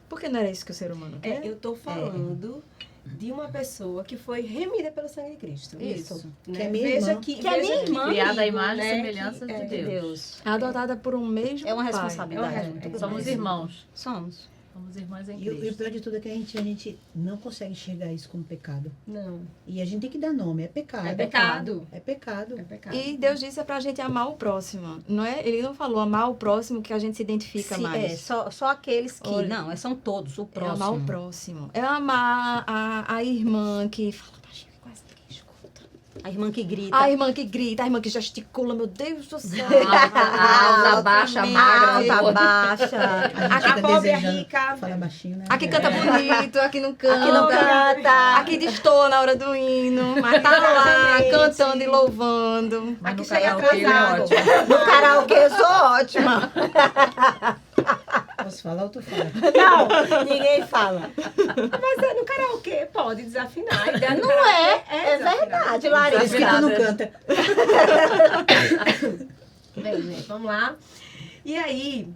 Speaker 4: Porque não era isso que o ser humano quer?
Speaker 1: Eu tô falando de uma pessoa que foi remida pelo sangue de Cristo.
Speaker 2: Isso.
Speaker 1: Né?
Speaker 3: Que é minha
Speaker 1: Veja
Speaker 3: irmã.
Speaker 1: que
Speaker 2: é minha irmã.
Speaker 5: Criada à
Speaker 1: amigo,
Speaker 5: imagem e
Speaker 1: né,
Speaker 5: semelhança
Speaker 1: que-
Speaker 5: de Deus.
Speaker 4: Adotada por um mesmo
Speaker 2: É uma
Speaker 4: pai.
Speaker 2: responsabilidade.
Speaker 1: É uma
Speaker 2: muito
Speaker 5: Somos
Speaker 2: grande.
Speaker 5: irmãos.
Speaker 2: Somos.
Speaker 5: Somos irmãs em
Speaker 3: E o
Speaker 5: Cristo.
Speaker 3: pior de tudo é que a gente não consegue enxergar isso como pecado.
Speaker 1: Não.
Speaker 3: E a gente tem que dar nome. É pecado.
Speaker 1: É pecado.
Speaker 3: É pecado.
Speaker 1: É pecado.
Speaker 4: E Deus disse pra gente amar o próximo, não é? Ele não falou amar o próximo que a gente se identifica mais.
Speaker 2: Só aqueles que...
Speaker 4: Olha,
Speaker 2: não, são todos, o próximo.
Speaker 4: É amar o próximo. É amar a irmã que fala baixinho, que quase ninguém escuta.
Speaker 2: A irmã que grita.
Speaker 4: A irmã que grita, a irmã que gesticula, meu Deus do céu.
Speaker 5: Alta, baixa, magra,
Speaker 2: Alta,
Speaker 5: gorda.
Speaker 2: baixa.
Speaker 3: A gente
Speaker 1: A
Speaker 3: fica
Speaker 1: pobre é
Speaker 3: desejando
Speaker 1: rica.
Speaker 3: falar baixinho, né?
Speaker 4: Aqui canta bonito, aqui não canta.
Speaker 2: Aqui não canta.
Speaker 4: Aqui destoa na hora do hino, mas tá lá
Speaker 1: Exatamente.
Speaker 4: cantando e louvando.
Speaker 5: Mas
Speaker 1: Aqui
Speaker 5: no
Speaker 1: chega
Speaker 5: karaokê é
Speaker 1: atrasado.
Speaker 5: ótimo.
Speaker 2: No karaokê eu sou ótima.
Speaker 3: Posso falar ou tu fala?
Speaker 2: Não, ninguém fala.
Speaker 1: Mas no karaokê pode desafinar. A ideia do
Speaker 2: Não
Speaker 1: karaokê
Speaker 2: é
Speaker 1: desafinar.
Speaker 2: verdade,
Speaker 3: Por isso que tu não
Speaker 2: Larissa.
Speaker 3: canta.
Speaker 1: Bem, né? Vamos lá. E aí,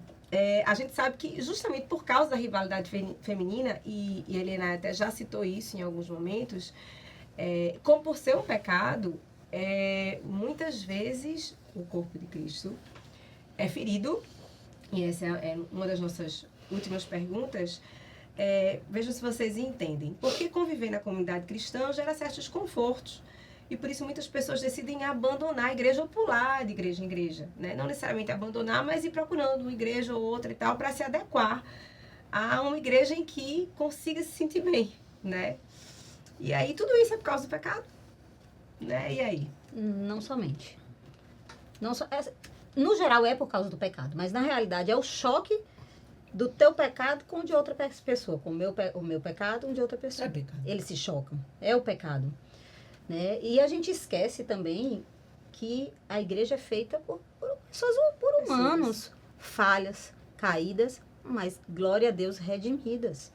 Speaker 1: a gente sabe que justamente por causa da rivalidade feminina, e a Helena até já citou isso em alguns momentos, como por ser um pecado, muitas vezes o corpo de Cristo é ferido, e essa é uma das nossas últimas perguntas. Vejam se vocês entendem. Porque conviver na comunidade cristã gera certos desconfortos. E por isso muitas pessoas decidem abandonar a igreja ou pular de igreja em igreja. Né? Não necessariamente abandonar, mas ir procurando uma igreja ou outra e tal, para se adequar a uma igreja em que consiga se sentir bem. Né? E aí tudo isso é por causa do pecado. Né? E aí?
Speaker 2: Não somente. No geral é por causa do pecado, mas na realidade é o choque do teu pecado com o de outra pessoa, com o meu pecado com o de outra pessoa.
Speaker 3: É pecado.
Speaker 2: Eles se chocam. É o pecado. Né? E a gente esquece também que a igreja é feita por pessoas, por humanos, falhas, caídas, mas glória a Deus, redimidas.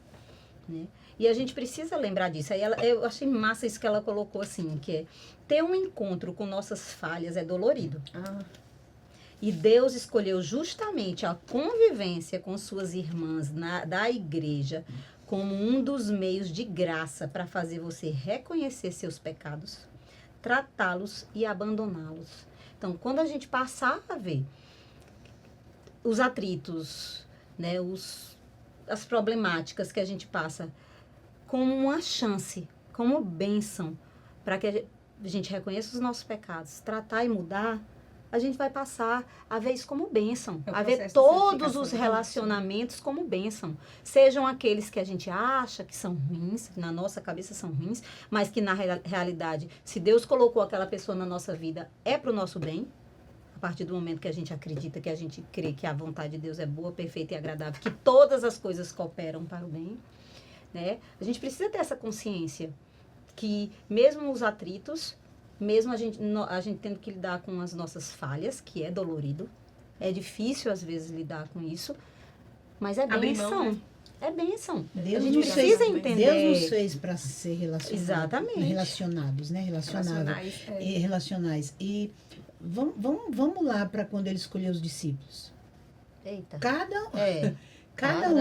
Speaker 2: Né? E a gente precisa lembrar disso. Aí eu achei massa isso que ela colocou assim, que é ter um encontro com nossas falhas é dolorido. E Deus escolheu justamente a convivência com suas irmãs da igreja como um dos meios de graça para fazer você reconhecer seus pecados, tratá-los e abandoná-los. Então, quando a gente passar a ver os atritos, né, as problemáticas que a gente passa como uma chance, como bênção, para que a gente reconheça os nossos pecados, tratar e mudar, a gente vai passar a ver isso como bênção, a ver todos os relacionamentos como bênção. Sejam aqueles que a gente acha que são ruins, na nossa cabeça são ruins, mas que na realidade, se Deus colocou aquela pessoa na nossa vida, é para o nosso bem. A partir do momento que a gente acredita, que a gente crê que a vontade de Deus é boa, perfeita e agradável, que todas as coisas cooperam para o bem. Né? A gente precisa ter essa consciência que mesmo os atritos, mesmo a gente tendo que lidar com as nossas falhas, que é dolorido, é difícil às vezes lidar com isso, mas é bênção. Né? É bênção.
Speaker 3: Deus
Speaker 2: a gente
Speaker 3: nos
Speaker 2: precisa
Speaker 3: fez,
Speaker 2: entender.
Speaker 3: Deus nos fez para ser
Speaker 2: Exatamente.
Speaker 3: relacionados, né? Relacionais. E vamos lá para quando ele escolheu os discípulos.
Speaker 2: Eita.
Speaker 3: Cada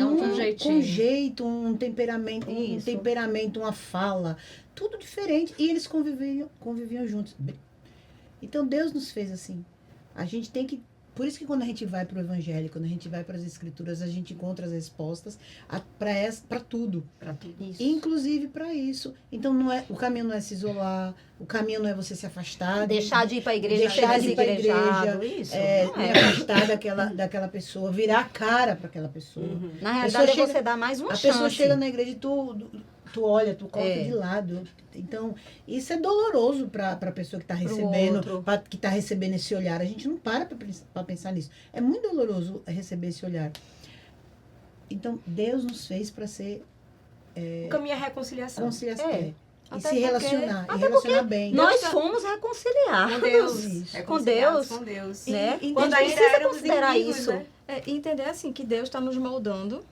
Speaker 3: um
Speaker 5: com
Speaker 3: um jeito, um temperamento, uma fala, tudo diferente. E eles conviviam juntos. Então Deus nos fez assim. A gente tem que... Por isso que quando a gente vai para o Evangelho, quando a gente vai para as Escrituras, a gente encontra as respostas para tudo.
Speaker 2: Isso.
Speaker 3: Inclusive para isso. Então o caminho não é se isolar, o caminho não é você se afastar.
Speaker 2: Deixar de ir para a igreja,
Speaker 3: deixar de ir para a igreja.
Speaker 2: Isso.
Speaker 3: Me afastar daquela pessoa, virar a cara para aquela pessoa.
Speaker 2: Uhum. Na realidade, você dá mais uma chance.
Speaker 3: A pessoa chega na igreja e tu olha, tu corta de lado. Então, isso é doloroso para a pessoa que está recebendo, que está recebendo esse olhar. A gente não para pensar nisso. É muito doloroso receber esse olhar. Então, Deus nos fez para ser...
Speaker 1: o caminho é a reconciliação.
Speaker 3: E se relacionar, e relacionar bem.
Speaker 2: Nós fomos reconciliados com Deus.
Speaker 1: Com Deus.
Speaker 2: Né?
Speaker 1: Quando
Speaker 2: a gente precisa
Speaker 1: éramos
Speaker 2: considerar
Speaker 1: inimigos,
Speaker 2: isso.
Speaker 1: Né?
Speaker 4: Entender assim que Deus está nos moldando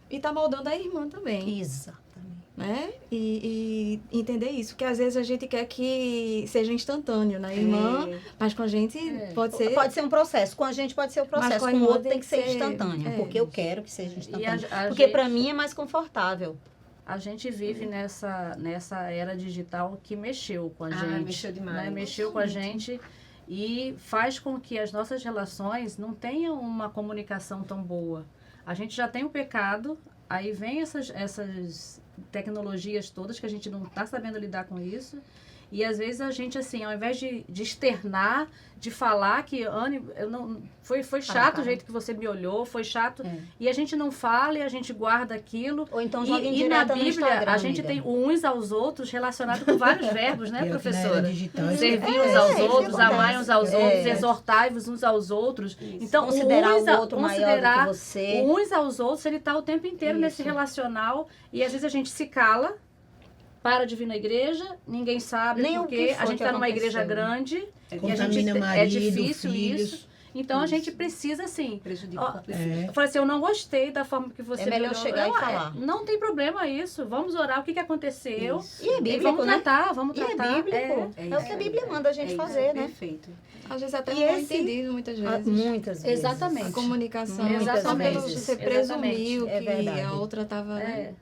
Speaker 4: e está moldando a irmã também.
Speaker 2: Exatamente.
Speaker 4: Né? E entender isso, que às vezes a gente quer que seja instantâneo na irmã, mas com a gente pode ser...
Speaker 2: Pode ser um processo, com a gente pode ser um processo, com o outro tem que ser instantâneo, porque eu quero que seja instantâneo. Porque para mim é mais confortável.
Speaker 5: A gente vive nessa era digital que mexeu com a gente.
Speaker 1: Mexeu demais.
Speaker 5: Né? Mexeu com a gente e faz com que as nossas relações não tenham uma comunicação tão boa. A gente já tem o pecado, aí vem essas tecnologias todas que a gente não está sabendo lidar com isso. E às vezes a gente, assim, ao invés de externar, de falar que, Anne, foi chato o jeito que você me olhou, foi chato. E a gente não fala e a gente guarda aquilo.
Speaker 2: Ou então joga em
Speaker 5: e na
Speaker 2: direta no
Speaker 5: Bíblia,
Speaker 2: Instagram,
Speaker 5: a gente tem uns aos outros relacionado com vários verbos, né, professora? Servir uns
Speaker 2: É,
Speaker 5: aos
Speaker 2: isso
Speaker 5: outros,
Speaker 2: acontece.
Speaker 5: amar uns aos outros, exortai-vos uns aos outros.
Speaker 2: Isso.
Speaker 5: Então,
Speaker 2: Considerar
Speaker 5: uns
Speaker 2: o outro maior do que você.
Speaker 5: uns aos outros, ele está o tempo inteiro nesse relacional. E às vezes a gente se cala, para de vir na igreja, ninguém sabe
Speaker 2: Nem o
Speaker 5: porque
Speaker 2: que
Speaker 5: a
Speaker 2: foi
Speaker 5: gente
Speaker 2: que
Speaker 5: está numa
Speaker 2: aconteceu.
Speaker 5: igreja grande e a gente
Speaker 3: Contamina
Speaker 5: é
Speaker 3: marido,
Speaker 5: difícil
Speaker 3: filhos.
Speaker 5: isso. Então a gente precisa, assim.
Speaker 1: Prejudica.
Speaker 5: Eu falei assim, eu não gostei da forma que você
Speaker 2: É melhor
Speaker 5: me olhou.
Speaker 2: chegar e falar.
Speaker 5: Não tem problema isso. Vamos orar o que aconteceu.
Speaker 2: Isso. E é bíblico,
Speaker 5: vamos
Speaker 2: né?
Speaker 5: tratar, vamos
Speaker 2: E é
Speaker 5: tratar.
Speaker 2: bíblico. É o que a Bíblia manda a gente fazer, né?
Speaker 1: Perfeito.
Speaker 4: Às vezes até
Speaker 2: E
Speaker 4: mal
Speaker 2: esse-
Speaker 4: entendido, muitas vezes.
Speaker 2: Muitas vezes.
Speaker 5: Exatamente.
Speaker 4: A comunicação.
Speaker 2: Muitas
Speaker 4: Só pelo
Speaker 2: vezes.
Speaker 4: você presumiu
Speaker 5: Exatamente.
Speaker 2: É
Speaker 4: que
Speaker 2: verdade.
Speaker 4: a outra estava...
Speaker 5: É.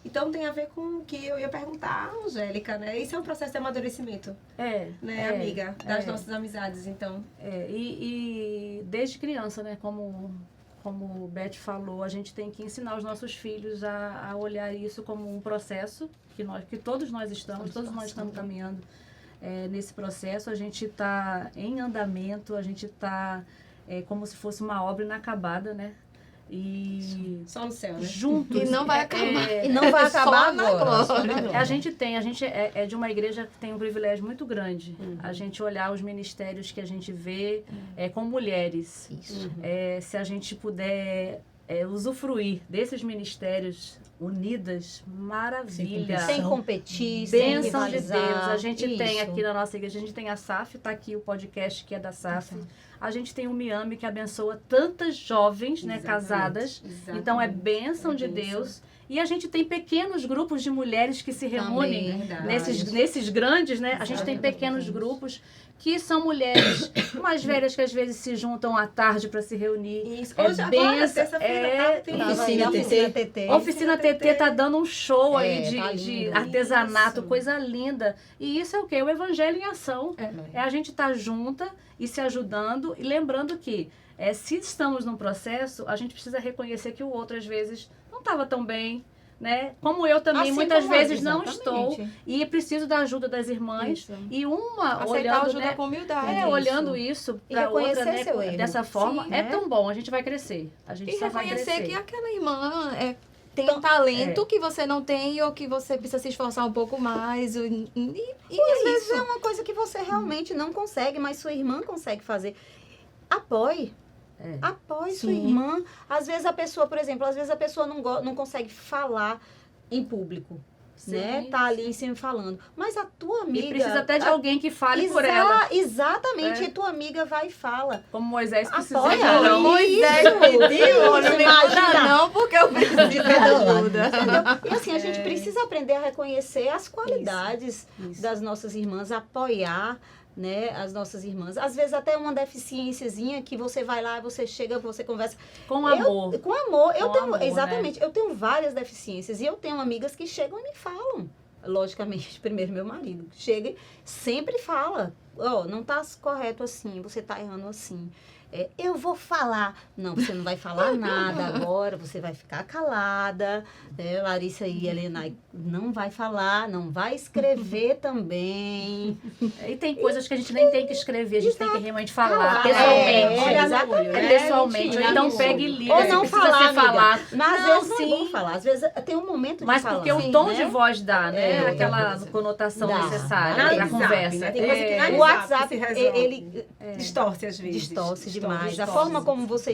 Speaker 1: Então tem a ver com o que eu ia perguntar, Angélica, né? Isso é um processo de amadurecimento, né, amiga? Das nossas amizades, então.
Speaker 5: E desde criança, né, como o Beth falou, a gente tem que ensinar os nossos filhos a olhar isso como um processo que todos nós estamos caminhando nesse processo. A gente está em andamento, a gente está como se fosse uma obra inacabada, né? E
Speaker 1: Só no céu, né?
Speaker 5: juntos.
Speaker 4: E não vai acabar.
Speaker 2: E não vai acabar
Speaker 4: Só na
Speaker 2: agora.
Speaker 4: glória.
Speaker 5: A gente é de uma igreja que tem um privilégio muito grande. A gente olhar os ministérios que a gente vê com mulheres.
Speaker 2: Isso.
Speaker 5: Se a gente puder usufruir desses ministérios unidas, maravilha.
Speaker 2: Sem competir, sem
Speaker 5: Bênção de
Speaker 2: rivalizar.
Speaker 5: Deus. A gente tem
Speaker 2: Isso.
Speaker 5: aqui na nossa igreja, a gente tem a SAF, tá aqui o podcast que é da SAF. A gente tem o Miami, que abençoa tantas jovens, né, casadas. Então é bênção de Deus. E a gente tem pequenos grupos de mulheres que se reúnem nesses grandes, né? A gente tem pequenos grupos que são mulheres mais velhas que às vezes se juntam à tarde para se reunir.
Speaker 1: Isso. Hoje, agora, terça-feira, tem
Speaker 2: Oficina TT.
Speaker 5: Oficina TT tá dando um show aí
Speaker 2: tá
Speaker 5: de
Speaker 2: lindo.
Speaker 5: artesanato,
Speaker 1: Isso.
Speaker 5: coisa linda. E isso é o quê? O evangelho em ação. É a gente estar junta e se ajudando e lembrando que se estamos num processo, a gente precisa reconhecer que o outro às vezes não estava tão bem, né? Como eu também
Speaker 2: Assim
Speaker 5: muitas
Speaker 2: como
Speaker 5: vezes não
Speaker 2: exatamente.
Speaker 5: estou e preciso da ajuda das irmãs.
Speaker 4: Isso.
Speaker 5: E uma
Speaker 4: Aceitar
Speaker 5: olhando,
Speaker 4: ajuda
Speaker 5: né?
Speaker 4: com humildade.
Speaker 5: Olhando isso
Speaker 2: E
Speaker 5: para outra,
Speaker 2: reconhecer
Speaker 5: né?
Speaker 2: seu erro.
Speaker 5: Dessa forma,
Speaker 4: Sim,
Speaker 5: é
Speaker 2: né?
Speaker 5: tão bom. A gente vai crescer. A gente
Speaker 4: E
Speaker 5: só vai
Speaker 4: reconhecer
Speaker 5: crescer.
Speaker 4: que aquela irmã tem
Speaker 2: Então,
Speaker 4: um talento que você não tem ou que você precisa se esforçar um pouco mais. E
Speaker 2: Às
Speaker 4: é
Speaker 2: vezes
Speaker 4: isso.
Speaker 2: é uma coisa que você realmente não consegue, mas sua irmã consegue fazer. Apoie. Apoie sua
Speaker 4: Sim.
Speaker 2: irmã. Às vezes a pessoa, por exemplo, não consegue falar em público. Né? Tá ali em cima falando. Mas a tua amiga...
Speaker 5: E precisa até de alguém que fale por ela.
Speaker 2: Exatamente. E tua amiga vai e fala.
Speaker 5: Como Moisés precisou.
Speaker 2: Apoia.
Speaker 5: Não.
Speaker 4: Moisés
Speaker 2: Isso,
Speaker 4: pediu, não me
Speaker 2: imagina.
Speaker 4: manda não, porque eu preciso de ajuda.
Speaker 2: E assim, a gente precisa aprender a reconhecer as qualidades
Speaker 1: Isso.
Speaker 2: das nossas irmãs, apoiar, né, as nossas irmãs. Às vezes até uma deficiênciazinha que você vai lá, você chega, você conversa.
Speaker 5: Com amor.
Speaker 2: Com amor. Eu
Speaker 5: Com
Speaker 2: tenho,
Speaker 5: amor,
Speaker 2: exatamente, eu tenho várias deficiências e eu tenho amigas que chegam e me falam. Logicamente, primeiro meu marido. Chega e sempre fala. Não tá correto assim, você tá errando assim. Eu vou falar. Não, você não vai falar nada agora, você vai ficar calada. Larissa e Helena não vai falar, não vai escrever também.
Speaker 5: E tem coisas que a gente nem tem que escrever, a gente tem que realmente falar
Speaker 2: Falar.
Speaker 5: pessoalmente.
Speaker 2: Exatamente.
Speaker 5: Pessoalmente. Ou então
Speaker 2: Isso.
Speaker 5: pega e liga.
Speaker 2: Ou
Speaker 5: se
Speaker 2: não
Speaker 5: precisa
Speaker 2: falar,
Speaker 5: ser
Speaker 2: amiga.
Speaker 5: falar.
Speaker 2: Mas às
Speaker 5: Não,
Speaker 2: vezes não
Speaker 5: sim.
Speaker 2: é bom falar. Às vezes tem um momento
Speaker 5: Mas
Speaker 2: de falar.
Speaker 5: porque o
Speaker 2: Sim,
Speaker 5: tom
Speaker 2: né?
Speaker 5: de voz dá, né?
Speaker 2: É,
Speaker 5: Aquela
Speaker 1: outra
Speaker 5: conotação
Speaker 2: Dá.
Speaker 5: necessária
Speaker 2: Dá.
Speaker 5: da
Speaker 1: WhatsApp,
Speaker 5: conversa.
Speaker 1: né? Tem coisa que
Speaker 2: O
Speaker 1: no
Speaker 2: WhatsApp,
Speaker 1: se resolve.
Speaker 2: ele
Speaker 1: Distorce às vezes.
Speaker 2: distorce demais. A
Speaker 1: Distorce.
Speaker 2: forma como você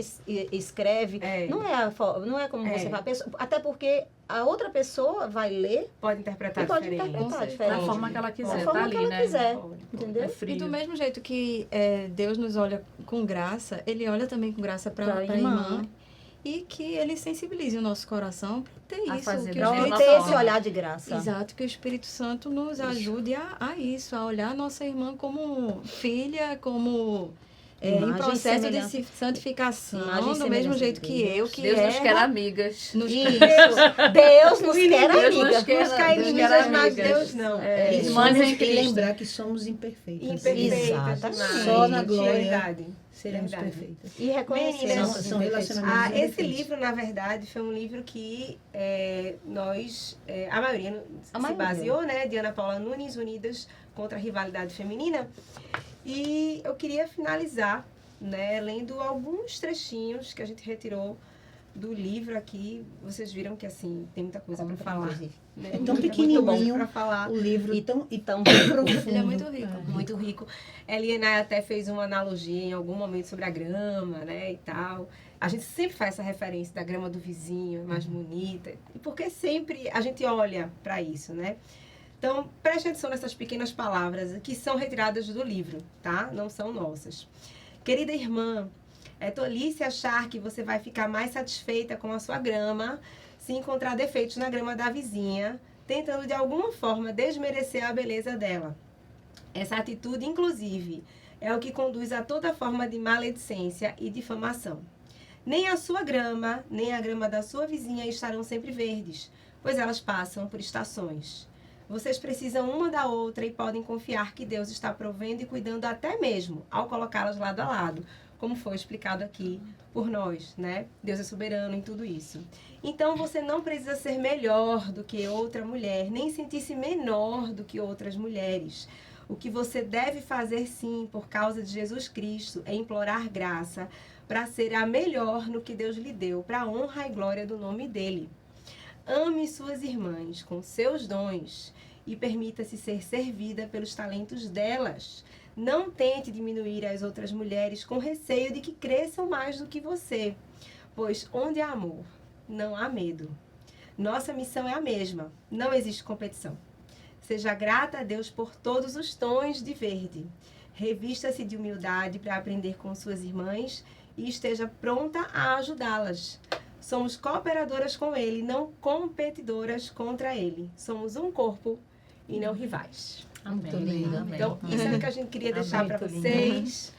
Speaker 2: escreve
Speaker 1: É.
Speaker 2: não é como você fala. Até porque a outra pessoa vai ler
Speaker 1: Pode interpretar
Speaker 2: e pode
Speaker 1: diferente.
Speaker 2: interpretar
Speaker 5: Da
Speaker 2: diferente.
Speaker 5: forma que ela
Speaker 2: Da
Speaker 5: quiser,
Speaker 2: forma
Speaker 5: tá
Speaker 2: que
Speaker 5: ali,
Speaker 2: ela
Speaker 5: né?
Speaker 2: quiser.
Speaker 1: Pode.
Speaker 2: Entendeu?
Speaker 5: É
Speaker 4: E
Speaker 5: frio.
Speaker 4: do mesmo jeito que Deus nos olha com graça, Ele olha também com graça para
Speaker 2: Pra
Speaker 4: a
Speaker 2: irmã.
Speaker 4: irmã. E que Ele sensibilize o nosso coração para ter
Speaker 5: A
Speaker 4: isso.
Speaker 5: fazer
Speaker 4: Que
Speaker 5: da
Speaker 4: o
Speaker 5: mesma
Speaker 2: Pra
Speaker 4: Espírito
Speaker 2: ter
Speaker 5: forma.
Speaker 2: esse olhar de graça.
Speaker 4: Exato, que o Espírito Santo nos ajude a isso, a olhar a nossa irmã como filha, como em processo de santificação, do mesmo jeito que eu, que
Speaker 5: Deus nos quer amigas.
Speaker 2: Deus nos quer amigas.
Speaker 1: Buscar inimigas, mas Deus não.
Speaker 5: Irmãs em Cristo.
Speaker 3: E lembrar que somos imperfeitas.
Speaker 2: Exatamente.
Speaker 3: Só na glória
Speaker 1: Verdade.
Speaker 3: seremos perfeitas.
Speaker 2: E reconhecer
Speaker 3: São relacionamentos
Speaker 1: esse
Speaker 3: perfeitos.
Speaker 1: livro, na verdade, foi um livro que a maioria se baseou, né? De Ana Paula Nunes, Unidas contra a Rivalidade Feminina. E eu queria finalizar, né, lendo alguns trechinhos que a gente retirou do livro aqui. Vocês viram que, assim, tem muita coisa para falar. Né?
Speaker 3: É tão pequenininho
Speaker 1: para falar.
Speaker 3: o livro e tão profundo.
Speaker 4: Ele é muito rico.
Speaker 1: Muito rico. Elienay até fez uma analogia em algum momento sobre a grama, né, e tal. A gente sempre faz essa referência da grama do vizinho, mais bonita. Porque sempre a gente olha para isso, né? Então, preste atenção nessas pequenas palavras que são retiradas do livro, tá? Não são nossas. Querida irmã, é tolice achar que você vai ficar mais satisfeita com a sua grama se encontrar defeitos na grama da vizinha, tentando de alguma forma desmerecer a beleza dela. Essa atitude, inclusive, é o que conduz a toda forma de maledicência e difamação. Nem a sua grama, nem a grama da sua vizinha estarão sempre verdes, pois elas passam por estações. Vocês precisam uma da outra e podem confiar que Deus está provendo e cuidando até mesmo ao colocá-las lado a lado, como foi explicado aqui por nós, né? Deus é soberano em tudo isso. Então, você não precisa ser melhor do que outra mulher, nem sentir-se menor do que outras mulheres. O que você deve fazer, sim, por causa de Jesus Cristo, é implorar graça para ser a melhor no que Deus lhe deu, para a honra e glória do nome dele. Ame suas irmãs com seus dons e permita-se ser servida pelos talentos delas. Não tente diminuir as outras mulheres com receio de que cresçam mais do que você, pois onde há amor, não há medo. Nossa missão é a mesma, não existe competição. Seja grata a Deus por todos os tons de verde. Revista-se de humildade para aprender com suas irmãs e esteja pronta a ajudá-las. Somos cooperadoras com Ele, não competidoras contra Ele. Somos um corpo e não rivais.
Speaker 2: Muito lindo.
Speaker 1: Então, isso é o que a gente queria deixar para vocês.